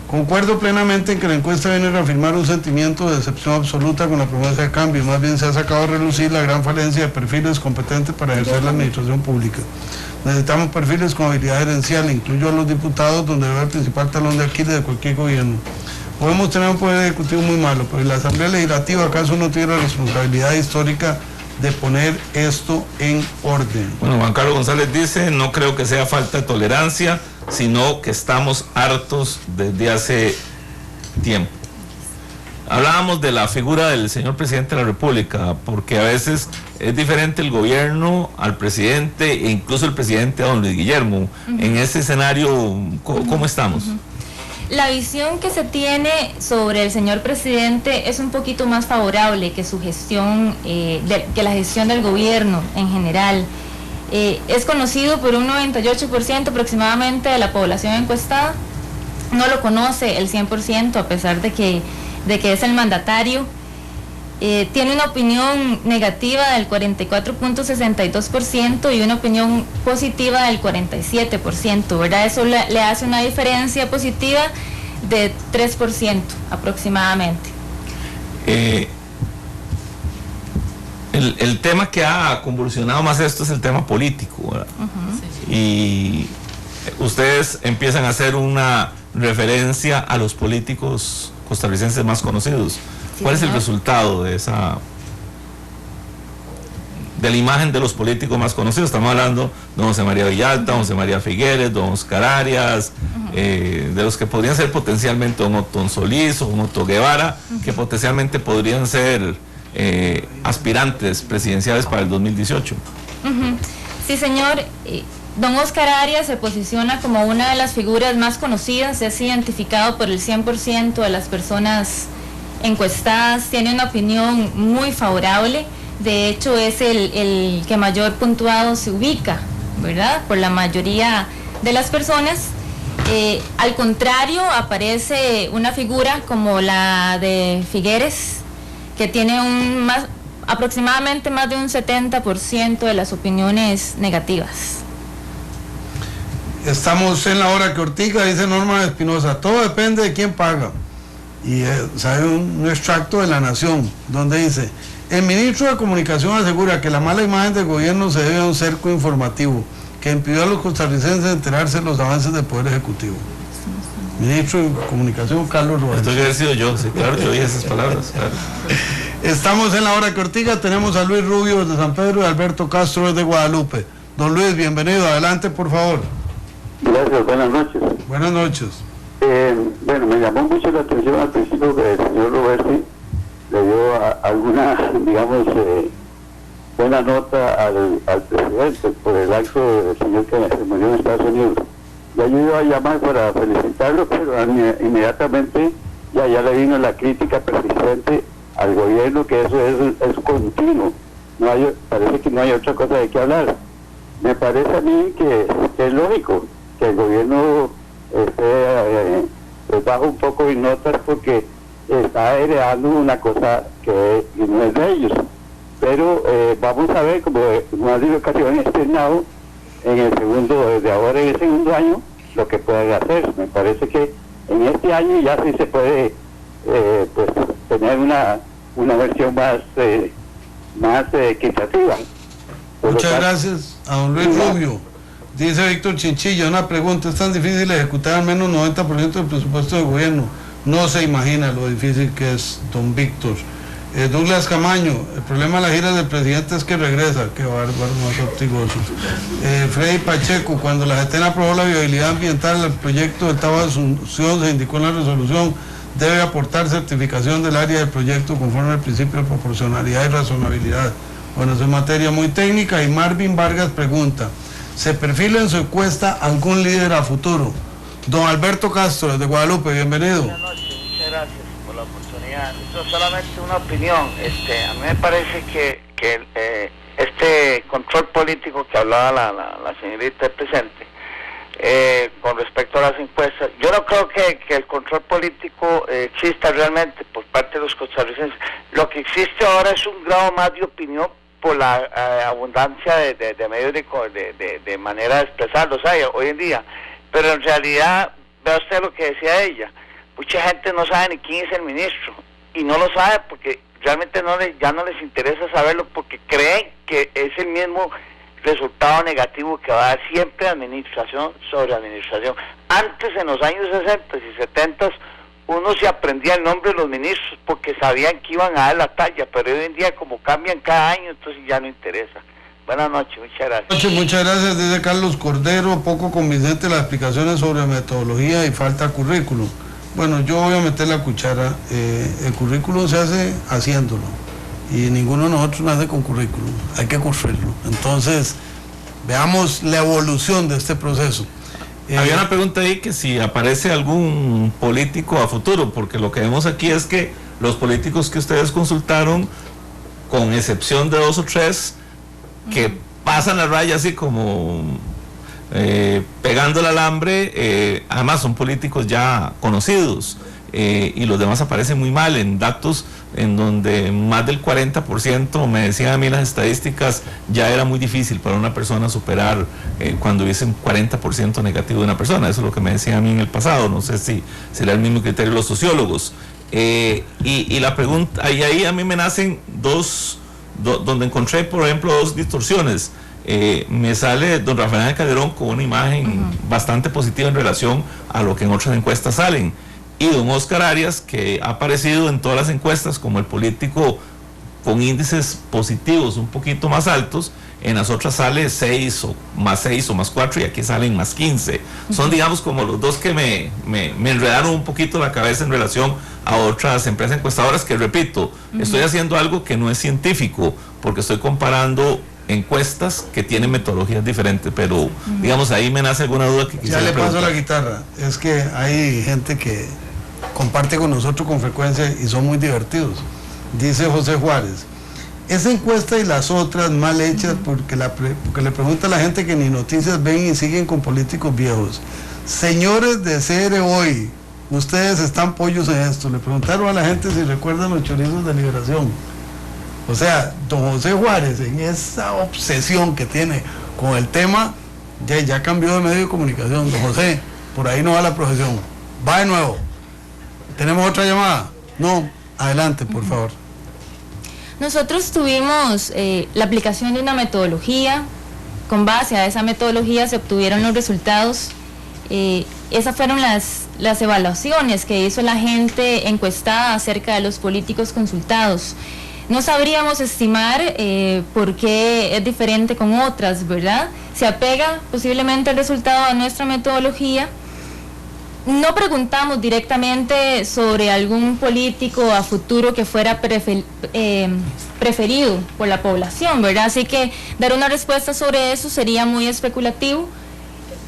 Speaker 4: concuerdo plenamente en que la encuesta viene a reafirmar un sentimiento de decepción absoluta con la promesa de cambio. Más bien se ha sacado a relucir la gran falencia de perfiles competentes para ejercer la administración pública. Necesitamos perfiles con habilidad gerencial, incluyo a los diputados, donde debe el principal talón de Aquiles de cualquier gobierno. Podemos tener un poder ejecutivo muy malo, pero la Asamblea Legislativa, ¿acaso no tiene la responsabilidad histórica de poner esto en orden?
Speaker 2: Bueno, Juan Carlos González dice: no creo que sea falta de tolerancia, sino que estamos hartos desde hace tiempo. Hablábamos de la figura del señor presidente de la República, porque a veces es diferente el gobierno al presidente, e incluso el presidente a don Luis Guillermo. En ese escenario, ¿cómo estamos?
Speaker 7: La visión que se tiene sobre el señor presidente es un poquito más favorable que su gestión, que la gestión del gobierno en general. Es conocido por un 98% aproximadamente de la población encuestada. No lo conoce el 100%, a pesar de que es el mandatario. Tiene una opinión negativa del 44.62% y una opinión positiva del 47%, ¿verdad? Eso le hace una diferencia positiva de 3% aproximadamente.
Speaker 2: El tema que ha convulsionado más esto es el tema político, ¿verdad? Y ustedes empiezan a hacer una referencia a los políticos costarricenses más conocidos. ¿Cuál es el resultado de la imagen de los políticos más conocidos? Estamos hablando de don José María Villalta, don José María Figueres, don Oscar Arias, de los que podrían ser potencialmente don Otón Solís o don Otto Guevara, que potencialmente podrían ser aspirantes presidenciales para el 2018.
Speaker 7: Sí, señor. Don Oscar Arias se posiciona como una de las figuras más conocidas, es identificado por el 100% de las personas encuestadas, tiene una opinión muy favorable, de hecho es el que mayor puntuado se ubica, ¿verdad?, por la mayoría de las personas. Al contrario, aparece una figura como la de Figueres, que tiene aproximadamente más de un 70% de las opiniones negativas.
Speaker 4: Estamos en La Hora que Ortiga, dice Norma Espinosa: todo depende de quién paga. Y sale un extracto de La Nación, donde dice: el ministro de Comunicación asegura que la mala imagen del gobierno se debe a un cerco informativo que impidió a los costarricenses enterarse de los avances del Poder Ejecutivo. Ministro de Comunicación, Carlos Roberto.
Speaker 2: Esto debe haber sido yo, sí, claro, yo dije esas palabras. Claro.
Speaker 4: Estamos en La Hora que Ortiga, tenemos a Luis Rubio desde San Pedro y Alberto Castro desde Guadalupe. Don Luis, bienvenido, adelante por favor.
Speaker 8: Gracias, buenas noches.
Speaker 4: Buenas noches.
Speaker 8: Bueno, me llamó mucho la atención al principio que el señor Roberti le dio alguna, digamos, buena nota al presidente por el acto del señor que se murió en Estados Unidos. Ya yo iba a llamar para felicitarlo, pero inmediatamente ya le vino la crítica persistente al gobierno, que eso es continuo. Parece que no hay otra cosa de qué hablar. Me parece a mí que es lógico que el gobierno baja un poco en notas, porque está heredando una cosa que no es de ellos. Pero vamos a ver, como más de ocasiones externado, en el segundo año, lo que pueden hacer. Me parece que en este año ya sí se puede pues tener una versión más equitativa.
Speaker 4: Muchas gracias a don Luis Rubio. Dice Víctor Chinchilla, una pregunta: es tan difícil ejecutar al menos 90% del presupuesto del gobierno. No se imagina lo difícil que es, don Víctor. Douglas Camaño: el problema de la gira del presidente es que regresa. Qué bárbaro, más optigosos. Freddy Pacheco: cuando la JETEN aprobó la viabilidad ambiental del proyecto del Tabo de Asunción, se indicó en la resolución: debe aportar certificación del área del proyecto conforme al principio de proporcionalidad y razonabilidad. Bueno, es materia muy técnica. Y Marvin Vargas pregunta: ¿se perfila en su encuesta algún líder a futuro? Don Alberto Castro, desde Guadalupe, bienvenido.
Speaker 9: Buenas noches, muchas gracias por la oportunidad. Esto es solamente una opinión. A mí me parece que este control político que hablaba la señorita presente con respecto a las encuestas. Yo no creo que el control político exista realmente por parte de los costarricenses. Lo que existe ahora es un grado más de opinión por la abundancia de medios de manera de expresarlos hoy en día. Pero en realidad, vea usted lo que decía ella, mucha gente no sabe ni quién es el ministro, y no lo sabe porque realmente ya no les interesa saberlo, porque creen que es el mismo resultado negativo que va a dar siempre administración sobre administración. Antes, en los años 60 y 70, uno se aprendía el nombre de los ministros porque sabían que iban a dar la talla, pero hoy en día, como cambian cada año, entonces ya no interesa. Buenas noches, muchas gracias.
Speaker 4: Muchas gracias, dice Carlos Cordero. Poco convincente las explicaciones sobre metodología y falta currículum. Bueno, yo voy a meter la cuchara. El currículum se hace haciéndolo, y ninguno de nosotros nace con currículum, hay que construirlo. Entonces, veamos la evolución de este proceso.
Speaker 2: Había una pregunta ahí, que si aparece algún político a futuro, porque lo que vemos aquí es que los políticos que ustedes consultaron, con excepción de 2 o 3, que pasan la raya así como pegando el alambre, además son políticos ya conocidos, y los demás aparecen muy mal en datos en donde más del 40%, me decían a mí las estadísticas, ya era muy difícil para una persona superar cuando hubiese un 40% negativo de una persona. Eso es lo que me decían a mí en el pasado. No sé si será el mismo criterio los sociólogos. Y la pregunta, y ahí a mí me nacen donde encontré, por ejemplo, 2 distorsiones. Me sale don Rafael Calderón con una imagen bastante positiva en relación a lo que en otras encuestas salen, y don Oscar Arias, que ha aparecido en todas las encuestas como el político con índices positivos un poquito más altos. En las otras sale 6 o más 4, y aquí salen más 15. Son, digamos, como los dos que me enredaron un poquito la cabeza en relación a otras empresas encuestadoras, que repito, estoy haciendo algo que no es científico, porque estoy comparando encuestas que tienen metodologías diferentes, pero digamos, ahí me nace alguna duda que quisiera preguntar.
Speaker 4: Ya le paso la guitarra. Es que hay gente que comparte con nosotros con frecuencia y son muy divertidos. Dice José Juárez: esa encuesta y las otras mal hechas, porque le pregunta a la gente que ni noticias ven y siguen con políticos viejos. Señores de CR Hoy, ustedes están pollos en esto. Le preguntaron a la gente si recuerdan los chorizos de Liberación. O sea, don José Juárez, en esa obsesión que tiene con el tema, ya cambió de medio de comunicación. Don José, por ahí no va la profesión. Va de nuevo. ¿Tenemos otra llamada? No, adelante, por favor.
Speaker 7: Nosotros tuvimos la aplicación de una metodología. Con base a esa metodología se obtuvieron los resultados. Esas fueron las evaluaciones que hizo la gente encuestada acerca de los políticos consultados. No sabríamos estimar por qué es diferente con otras, ¿verdad? Se apega posiblemente el resultado a nuestra metodología. No preguntamos directamente sobre algún político a futuro que fuera preferido por la población, ¿verdad? Así que dar una respuesta sobre eso sería muy especulativo,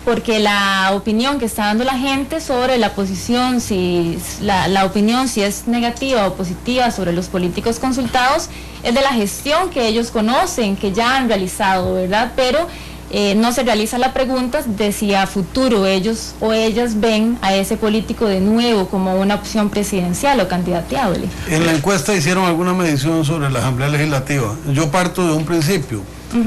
Speaker 7: porque la opinión que está dando la gente sobre la posición, si la opinión si es negativa o positiva sobre los políticos consultados, es de la gestión que ellos conocen, que ya han realizado, ¿verdad? Pero no se realiza la pregunta de si a futuro ellos o ellas ven a ese político de nuevo como una opción presidencial o candidateable.
Speaker 4: En la encuesta hicieron alguna medición sobre la Asamblea Legislativa. Yo parto de un principio.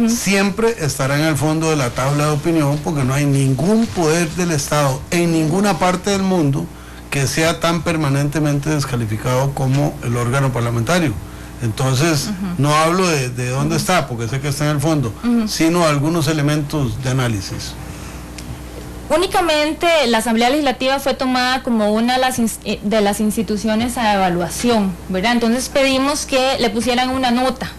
Speaker 4: Siempre estará en el fondo de la tabla de opinión, porque no hay ningún poder del Estado en ninguna parte del mundo que sea tan permanentemente descalificado como el órgano parlamentario. Entonces, no hablo de dónde está, porque sé que está en el fondo, sino algunos elementos de análisis.
Speaker 7: Únicamente la Asamblea Legislativa fue tomada como una de las instituciones a evaluación, ¿verdad? Entonces pedimos que le pusieran una nota.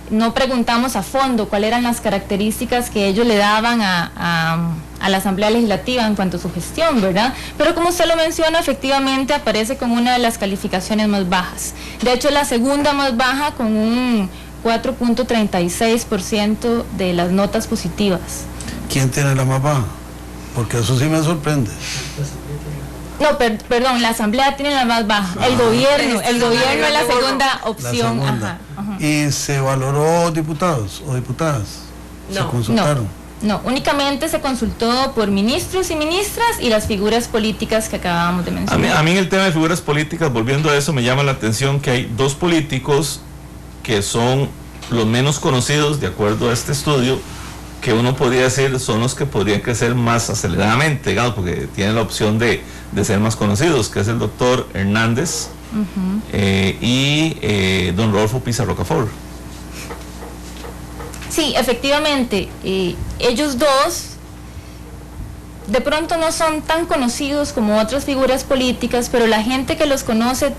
Speaker 7: No preguntamos a fondo cuáles eran las características que ellos le daban a la Asamblea Legislativa en cuanto a su gestión, ¿verdad? Pero como usted lo menciona, efectivamente aparece como una de las calificaciones más bajas. De hecho, la segunda más baja, con un 4.36% de las notas positivas.
Speaker 4: ¿Quién tiene la más baja? Porque eso sí me sorprende.
Speaker 7: No, perdón, la Asamblea tiene la más baja. El gobierno es la segunda opción.
Speaker 4: La segunda. ¿Y se valoró diputados o diputadas?
Speaker 7: No.
Speaker 4: ¿Se consultaron?
Speaker 7: No, únicamente se consultó por ministros y ministras y las figuras políticas que acabábamos de mencionar.
Speaker 2: A mí en el tema de figuras políticas, volviendo a eso, me llama la atención que hay 2 políticos que son los menos conocidos, de acuerdo a este estudio, que uno podría decir son los que podrían crecer más aceleradamente, digamos, porque tienen la opción de ser más conocidos, que es el doctor Hernández y don Rodolfo Pizarro Rocafort.
Speaker 7: Sí, efectivamente, ellos dos de pronto no son tan conocidos como otras figuras políticas, pero la gente que los conoce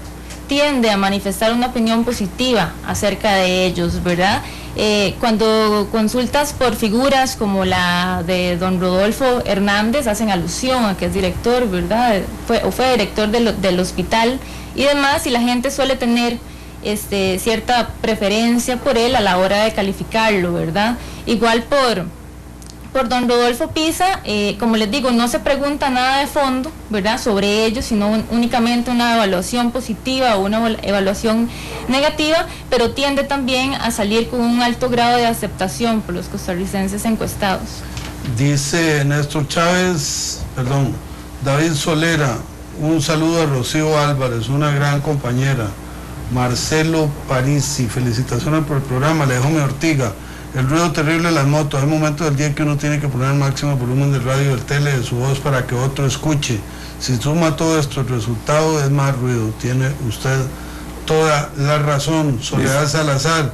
Speaker 7: tiende a manifestar una opinión positiva acerca de ellos, ¿verdad? Cuando consultas por figuras como la de don Rodolfo Hernández, hacen alusión a que es director, ¿verdad? Fue director del hospital y demás, y la gente suele tener cierta preferencia por él a la hora de calificarlo, ¿verdad? Igual por don Rodolfo Pisa, como les digo, no se pregunta nada de fondo, ¿verdad?, sobre ellos, sino únicamente una evaluación positiva o una evaluación negativa, pero tiende también a salir con un alto grado de aceptación por los costarricenses encuestados.
Speaker 4: Dice Néstor Chávez, David Solera, un saludo a Rocío Álvarez, una gran compañera. Marcelo Parisi, felicitaciones por el programa. Alejandro Ortiga, el ruido terrible de las motos, hay momentos del día que uno tiene que poner el máximo volumen del radio y del tele de su voz para que otro escuche. Si suma todo esto, el resultado es más ruido. Tiene usted toda la razón. Soledad Salazar,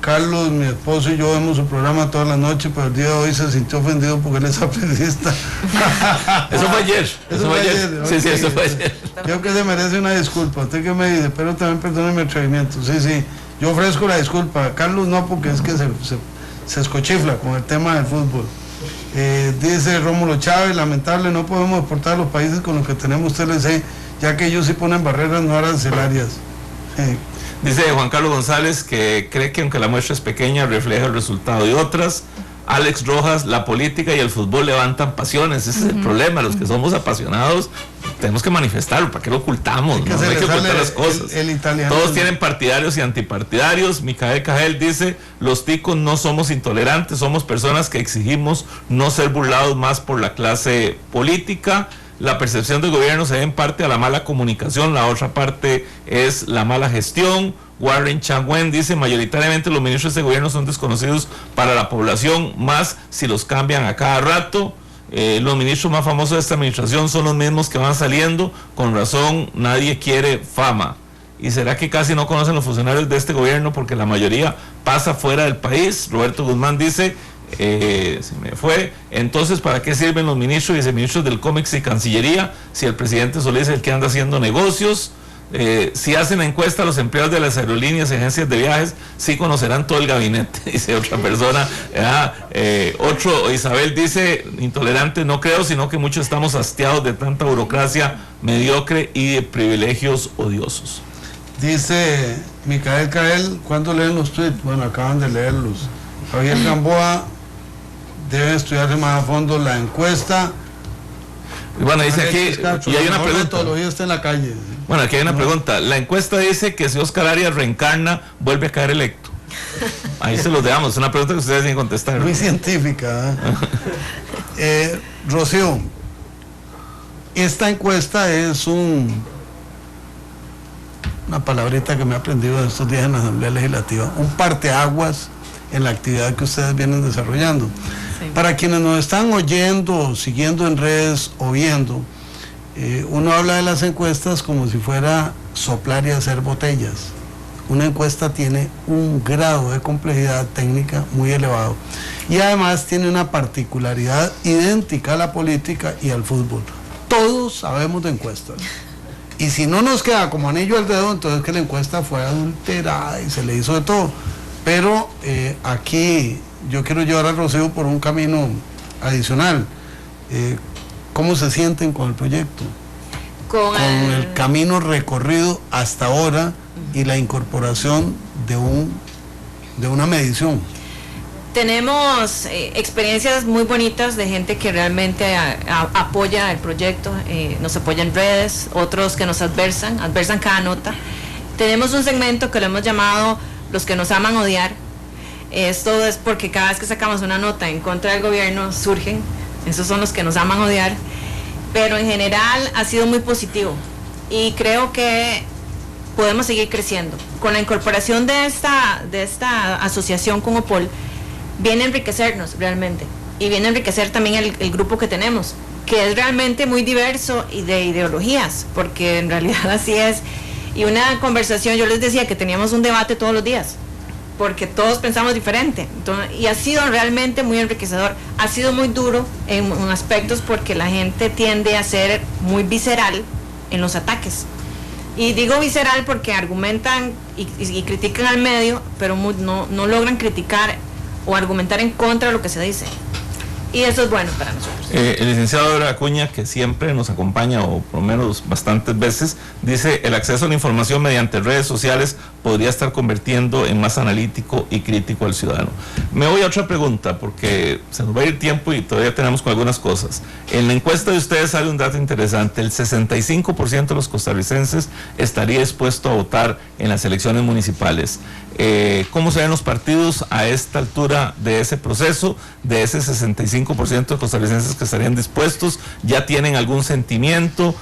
Speaker 4: Carlos, mi esposo y yo vemos su programa todas las noches, pero el día de hoy se sintió ofendido porque él es aprendista.
Speaker 2: Eso fue ayer.
Speaker 4: Eso fue ayer.
Speaker 2: Sí, sí, eso fue ayer.
Speaker 4: Creo que se merece una disculpa. Usted que me dice, pero también perdone mi atrevimiento. Sí, yo ofrezco la disculpa. Carlos no, porque es que se escochifla con el tema del fútbol. Dice Rómulo Chávez, lamentable, no podemos exportar a los países con los que tenemos TLC, ya que ellos sí ponen barreras no arancelarias.
Speaker 2: Dice Juan Carlos González que cree que aunque la muestra es pequeña, refleja el resultado de otras. Alex Rojas, la política y el fútbol levantan pasiones, ese es el problema, los que somos apasionados tenemos que manifestarlo, ¿para qué lo ocultamos? No hay que ocultar las cosas.
Speaker 4: El italiano.
Speaker 2: Todos tienen partidarios y antipartidarios. Micael Cajel dice, los ticos no somos intolerantes, somos personas que exigimos no ser burlados más por la clase política. La percepción del gobierno se debe en parte a la mala comunicación, la otra parte es la mala gestión. Warren Changwen dice, mayoritariamente los ministros de gobierno son desconocidos para la población, más si los cambian a cada rato. Los ministros más famosos de esta administración son los mismos que van saliendo, con razón nadie quiere fama. ¿Y será que casi no conocen los funcionarios de este gobierno porque la mayoría pasa fuera del país? Roberto Guzmán dice, se me fue, entonces ¿para qué sirven los ministros y viceministros del COMEX y Cancillería si el presidente Solís es el que anda haciendo negocios? Si hacen encuesta a los empleados de las aerolíneas y agencias de viajes, sí conocerán todo el gabinete, dice otra persona. Otro, Isabel dice, intolerante no creo, sino que muchos estamos hastiados de tanta burocracia mediocre y de privilegios odiosos.
Speaker 4: Dice Micael Cael, ¿cuándo leen los tweets? Bueno, acaban de leerlos. Javier Gamboa, debe estudiarse más a fondo la encuesta.
Speaker 2: Bueno, dice aquí, y hay una pregunta.
Speaker 4: Todavía está en la calle.
Speaker 2: Bueno, aquí hay una pregunta. La encuesta dice que si Oscar Arias reencarna, vuelve a caer electo. Ahí se los dejamos. Es una pregunta que ustedes tienen que contestar.
Speaker 4: Muy científica. Rocío, esta encuesta es una palabrita que me he aprendido estos días en la Asamblea Legislativa, un parteaguas en la actividad que ustedes vienen desarrollando. Sí. Para quienes nos están oyendo, siguiendo en redes o viendo, uno habla de las encuestas como si fuera soplar y hacer botellas. Una encuesta tiene un grado de complejidad técnica muy elevado y además tiene una particularidad idéntica a la política y al fútbol. Todos sabemos de encuestas y si no nos queda como anillo al dedo, entonces que la encuesta fue adulterada y se le hizo de todo. Pero aquí yo quiero llevar a Rocío por un camino adicional. ¿Cómo se sienten con el proyecto? Con el camino recorrido hasta ahora y la incorporación de una medición.
Speaker 6: Tenemos experiencias muy bonitas de gente que realmente apoya el proyecto, nos apoya en redes, otros que nos adversan cada nota. Tenemos un segmento que lo hemos llamado los que nos aman odiar, Esto es porque cada vez que sacamos una nota en contra del gobierno surgen, esos son los que nos aman odiar, pero en general ha sido muy positivo y creo que podemos seguir creciendo. Con la incorporación de esta asociación con OPOL, viene a enriquecernos realmente y viene a enriquecer también el grupo que tenemos, que es realmente muy diverso y de ideologías, porque en realidad así es. Y una conversación, yo les decía que teníamos un debate todos los días, porque todos pensamos diferente. Entonces, y ha sido realmente muy enriquecedor. Ha sido muy duro en aspectos porque la gente tiende a ser muy visceral en los ataques. Y digo visceral porque argumentan y critican al medio, pero no logran criticar o argumentar en contra de lo que se dice. Y eso es bueno para nosotros.
Speaker 2: El licenciado Ebrard Acuña, que siempre nos acompaña, o por lo menos bastantes veces, dice: el acceso a la información mediante redes sociales podría estar convirtiendo en más analítico y crítico al ciudadano. Me voy a otra pregunta, porque se nos va a ir tiempo y todavía tenemos con algunas cosas. En la encuesta de ustedes sale un dato interesante: el 65% de los costarricenses estaría dispuesto a votar en las elecciones municipales. ¿Cómo se ven los partidos a esta altura de ese proceso, de ese 65% de costarricenses que estarían dispuestos? ¿Ya tienen algún sentimiento?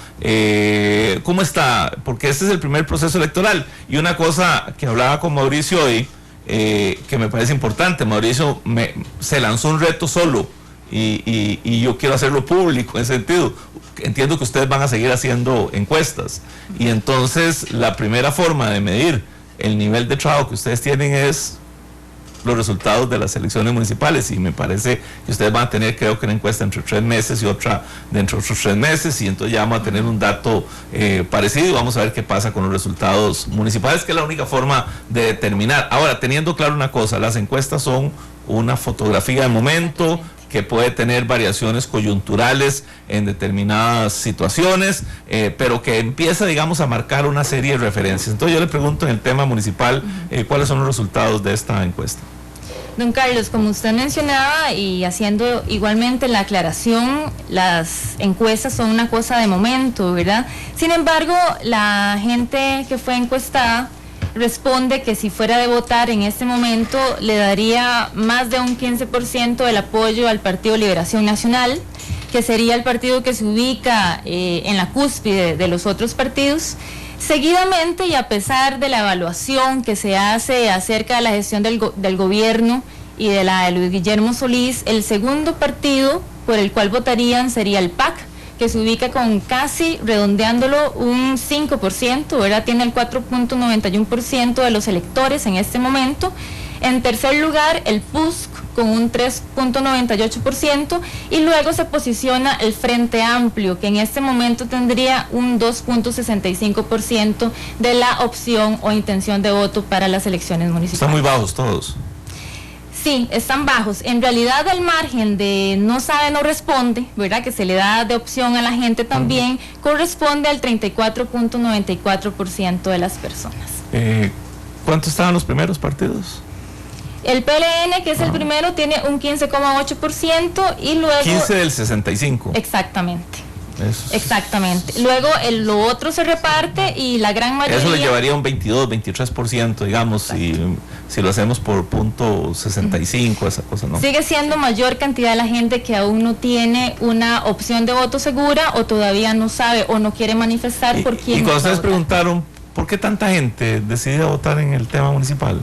Speaker 2: ¿Cómo está? Porque este es el primer proceso electoral. Y una cosa que hablaba con Mauricio hoy, que me parece importante: Mauricio se lanzó un reto solo, y yo quiero hacerlo público en ese sentido. Entiendo que ustedes van a seguir haciendo encuestas, y entonces la primera forma de medir el nivel de trabajo que ustedes tienen es los resultados de las elecciones municipales, y me parece que ustedes van a tener, creo que una encuesta entre 3 meses y otra dentro de otros 3 meses, y entonces ya vamos a tener un dato parecido, y vamos a ver qué pasa con los resultados municipales, que es la única forma de determinar. Ahora, teniendo claro una cosa: las encuestas son una fotografía de momento que puede tener variaciones coyunturales en determinadas situaciones, pero que empieza, digamos, a marcar una serie de referencias. Entonces yo le pregunto, en el tema municipal, ¿cuáles son los resultados de esta encuesta?
Speaker 7: Don Carlos, como usted mencionaba, y haciendo igualmente la aclaración, las encuestas son una cosa de momento, ¿verdad? Sin embargo, la gente que fue encuestada responde que si fuera de votar en este momento le daría más de un 15% del apoyo al Partido Liberación Nacional, que sería el partido que se ubica en la cúspide de los otros partidos. Seguidamente, y a pesar de la evaluación que se hace acerca de la gestión del gobierno y de la de Luis Guillermo Solís, el segundo partido por el cual votarían sería el PAC, que se ubica con casi, redondeándolo, un 5%, ¿verdad? Tiene el 4.91% de los electores en este momento. En tercer lugar, el PUSC con un 3.98%, y luego se posiciona el Frente Amplio, que en este momento tendría un 2.65% de la opción o intención de voto para las elecciones municipales.
Speaker 2: Están muy bajos todos.
Speaker 7: Sí, están bajos. En realidad el margen de no sabe, no responde, ¿verdad?, que se le da de opción a la gente también, corresponde al 34.94% de las personas.
Speaker 2: ¿Cuántos estaban los primeros partidos?
Speaker 7: El PLN, que es el primero, tiene un 15.8%, y luego...
Speaker 2: 15 del 65.
Speaker 7: Exactamente.
Speaker 2: Eso.
Speaker 7: Exactamente. Luego lo otro se reparte, y la gran mayoría...
Speaker 2: Eso le llevaría un 22, 23%, digamos, si lo hacemos por punto 65, esa cosa, ¿no?
Speaker 7: Sigue siendo mayor cantidad de la gente que aún no tiene una opción de voto segura, o todavía no sabe o no quiere manifestar por quién.
Speaker 2: Y cuando ustedes preguntaron, ¿por qué tanta gente decide votar en el tema municipal?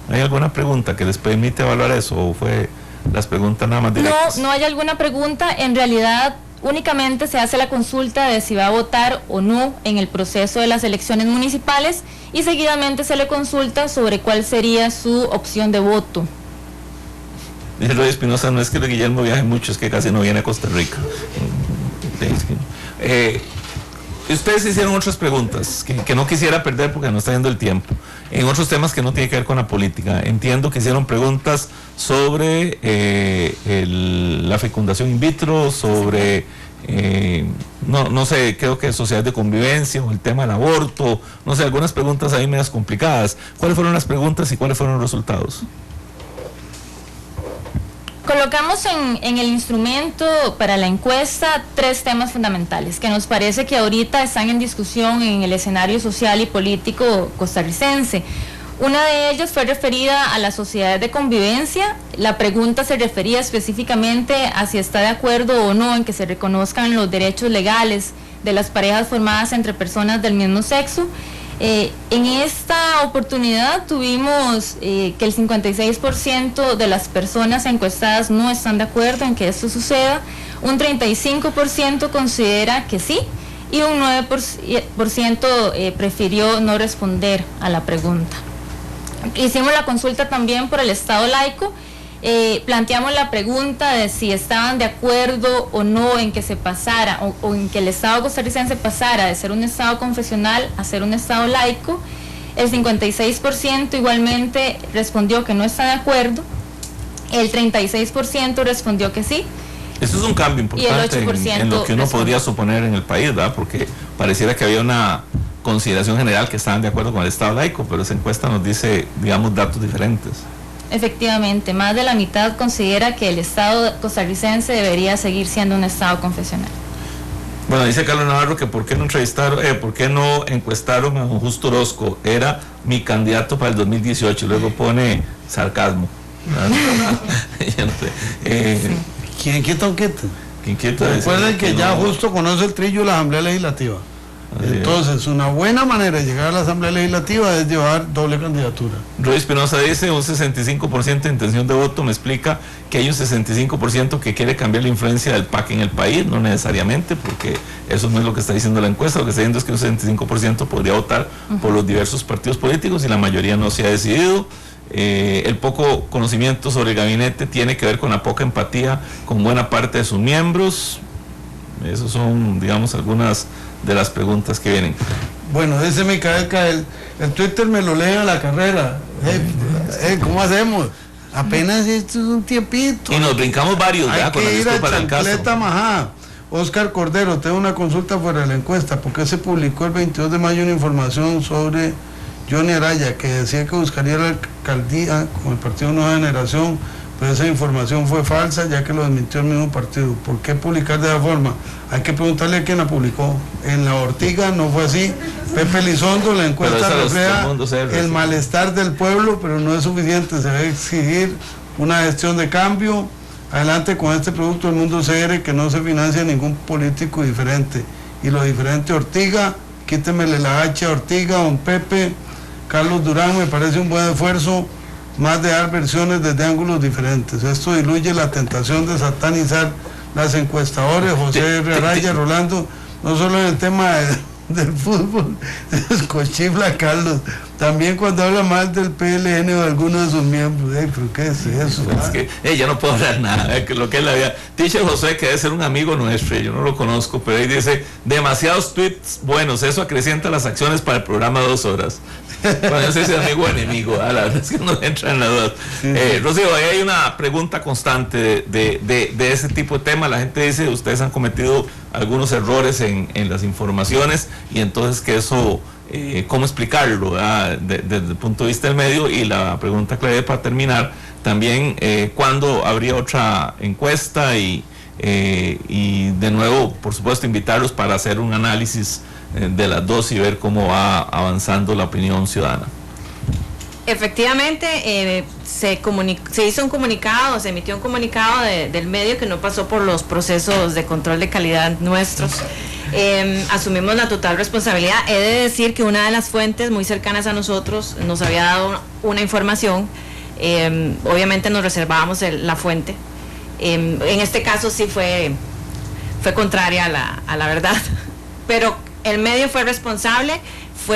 Speaker 2: ¿Hay alguna pregunta que les permite evaluar eso, o fue las preguntas nada más directas?
Speaker 7: No hay alguna pregunta. En realidad únicamente se hace la consulta de si va a votar o no en el proceso de las elecciones municipales, y seguidamente se le consulta sobre cuál sería su opción de voto.
Speaker 2: Dice Roy Espinosa: no es que Guillermo viaje mucho, es que casi no viene a Costa Rica. Ustedes hicieron otras preguntas que no quisiera perder porque no está yendo el tiempo, en otros temas que no tienen que ver con la política. Entiendo que hicieron preguntas sobre la fecundación in vitro, sobre, no sé, creo que sociedad de convivencia, o el tema del aborto, no sé, algunas preguntas ahí medias complicadas. ¿Cuáles fueron las preguntas y cuáles fueron los resultados?
Speaker 7: Colocamos en el instrumento para la encuesta 3 temas fundamentales que nos parece que ahorita están en discusión en el escenario social y político costarricense. Una de ellas fue referida a la sociedad de convivencia. La pregunta se refería específicamente a si está de acuerdo o no en que se reconozcan los derechos legales de las parejas formadas entre personas del mismo sexo. En esta oportunidad tuvimos que el 56% de las personas encuestadas no están de acuerdo en que esto suceda, un 35% considera que sí y un 9% prefirió no responder a la pregunta. Hicimos la consulta también por el Estado laico. Planteamos la pregunta de si estaban de acuerdo o no en que se pasara o en que el Estado costarricense pasara de ser un Estado confesional a ser un Estado laico. El 56% igualmente respondió que no está de acuerdo, el 36% respondió que sí.
Speaker 2: Eso es un cambio importante en lo que uno podría suponer en el país, ¿verdad? Porque pareciera que había una consideración general que estaban de acuerdo con el Estado laico, pero esa encuesta nos dice, digamos, datos diferentes.
Speaker 7: Efectivamente, más de la mitad considera que el Estado costarricense debería seguir siendo un Estado confesional.
Speaker 2: Bueno, dice Carlos Navarro que por qué no encuestaron a don Justo Orozco, era mi candidato para el 2018, luego pone sarcasmo.
Speaker 4: ¿Quién quita o quita?
Speaker 2: ¿Quién quita?
Speaker 4: Recuerden que ya Justo conoce el trillo de la Asamblea Legislativa. Entonces, una buena manera de llegar a la Asamblea Legislativa es llevar doble candidatura.
Speaker 2: Roy Espinosa dice, un 65% de intención de voto me explica que hay un 65% que quiere cambiar la influencia del PAC en el país, no necesariamente, porque eso no es lo que está diciendo la encuesta. Lo que está diciendo es que un 65% podría votar por los diversos partidos políticos y la mayoría no se ha decidido. El poco conocimiento sobre el gabinete tiene que ver con la poca empatía con buena parte de sus miembros. Esos son, digamos, algunas de las preguntas que vienen.
Speaker 4: Bueno, ese Micael Cael, el Twitter me lo leen a la carrera. ¿Cómo hacemos? Apenas esto es un tiempito.
Speaker 2: Y nos brincamos varios,
Speaker 4: hay
Speaker 2: con
Speaker 4: que ir a
Speaker 2: para el caso.
Speaker 4: Majá. Oscar Cordero, tengo una consulta fuera de la encuesta. ¿Por qué se publicó el 22 de mayo una información sobre Johnny Araya que decía que buscaría la alcaldía con el Partido Nueva Generación? Pero esa información fue falsa, ya que lo desmintió el mismo partido. ¿Por qué publicar de esa forma? Hay que preguntarle a quién la publicó. En La Ortiga no fue así. Pepe Lizondo, la encuesta refleja el malestar del pueblo, pero no es suficiente. Se debe exigir una gestión de cambio. Adelante con este producto del Mundo CR, que no se financia ningún político diferente. Y lo diferente, Ortiga, quítemele la H a Ortiga, don Pepe. Carlos Durán, me parece un buen esfuerzo, más de dar versiones desde ángulos diferentes. Esto diluye la tentación de satanizar las encuestadoras. José R. Araya, Rolando, no solo en el tema del fútbol, escochifla Carlos, también cuando habla mal del PLN o de alguno de sus miembros. ¿Pero qué es eso?
Speaker 2: Es que ya no puedo hablar nada, lo que es la vida. Teacher José, que debe ser un amigo nuestro, yo no lo conozco, pero ahí dice, demasiados tweets buenos, eso acrecienta las acciones para el programa 2 horas. Bueno, no sé si es amigo o enemigo, la verdad es que no entra en la duda. Rocío, ahí hay una pregunta constante de ese tipo de tema. La gente dice, ustedes han cometido algunos errores en las informaciones, y entonces que eso, ¿cómo explicarlo desde el punto de vista del medio? Y la pregunta clave para terminar, también, ¿cuándo habría otra encuesta? Y de nuevo, por supuesto, invitarlos para hacer un análisis de las dos y ver cómo va avanzando la opinión ciudadana.
Speaker 6: Efectivamente, se hizo un comunicado, se emitió un comunicado del medio que no pasó por los procesos de control de calidad nuestros. Asumimos la total responsabilidad. He de decir que una de las fuentes muy cercanas a nosotros nos había dado una información. Obviamente nos reservábamos la fuente. En este caso sí fue contraria a la verdad, pero el medio fue responsable,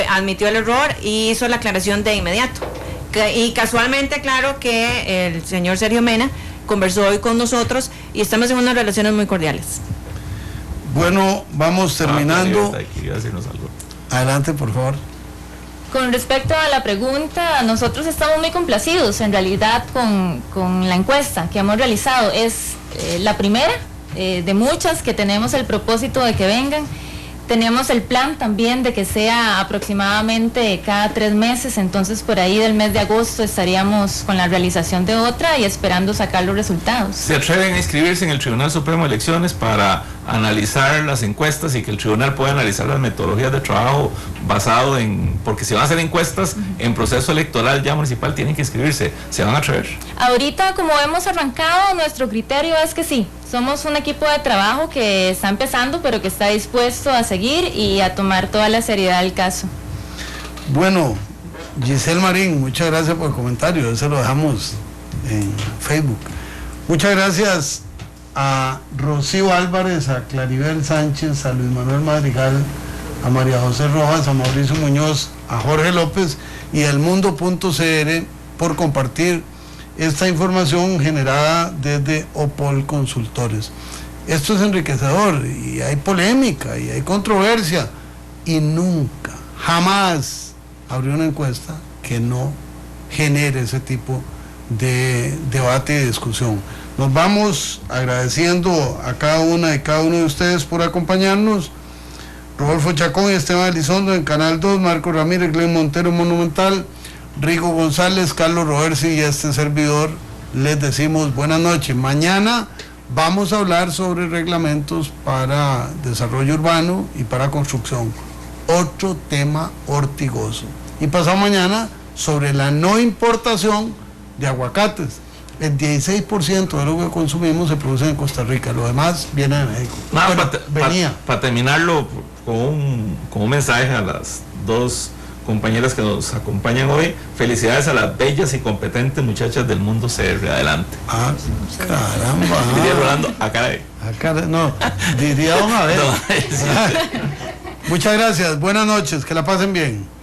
Speaker 6: admitió el error y hizo la aclaración de inmediato. Y casualmente, claro que el señor Sergio Mena conversó hoy con nosotros y estamos en unas relaciones muy cordiales.
Speaker 4: Bueno, vamos terminando. Adelante, por favor.
Speaker 7: Con respecto a la pregunta, nosotros estamos muy complacidos en realidad con la encuesta que hemos realizado. Es la primera de muchas que tenemos el propósito de que vengan. Tenemos el plan también de que sea aproximadamente cada 3 meses, entonces por ahí del mes de agosto estaríamos con la realización de otra y esperando sacar los resultados.
Speaker 2: ¿Se atreven a inscribirse en el Tribunal Supremo de Elecciones para analizar las encuestas y que el tribunal pueda analizar las metodologías de trabajo basado en, porque si van a hacer encuestas en proceso electoral ya municipal tienen que inscribirse? ¿Se van a atrever?
Speaker 7: Ahorita, como hemos arrancado, nuestro criterio es que sí, somos un equipo de trabajo que está empezando, pero que está dispuesto a seguir y a tomar toda la seriedad del caso.
Speaker 4: Bueno, Giselle Marín, muchas gracias por el comentario, eso lo dejamos en Facebook. Muchas gracias a Rocío Álvarez, a Claribel Sánchez, a Luis Manuel Madrigal, a María José Rojas, a Mauricio Muñoz, a Jorge López y a elmundo.cr por compartir esta información generada desde Opol Consultores. Esto es enriquecedor y hay polémica y hay controversia y nunca, jamás habrá una encuesta que no genere ese tipo de debate y discusión. Nos vamos agradeciendo a cada una y cada uno de ustedes por acompañarnos. Rodolfo Chacón y Esteban Elizondo en Canal 2, Marco Ramírez, Glenn Montero Monumental, Rigo González, Carlos Roversi y este servidor les decimos buenas noches. Mañana vamos a hablar sobre reglamentos para desarrollo urbano y para construcción, otro tema ortigoso. Y pasado mañana sobre la no importación de aguacates. El 16% de lo que consumimos se produce en Costa Rica, lo demás viene de México.
Speaker 2: Para terminarlo con un mensaje a las dos compañeras que nos acompañan hoy, felicidades a las bellas y competentes muchachas del Mundo CR, adelante.
Speaker 4: Ah, caramba.
Speaker 2: Diría Rolando, a caray.
Speaker 4: No, diría don Abel.
Speaker 2: No, sí.
Speaker 4: Muchas gracias, buenas noches, que la pasen bien.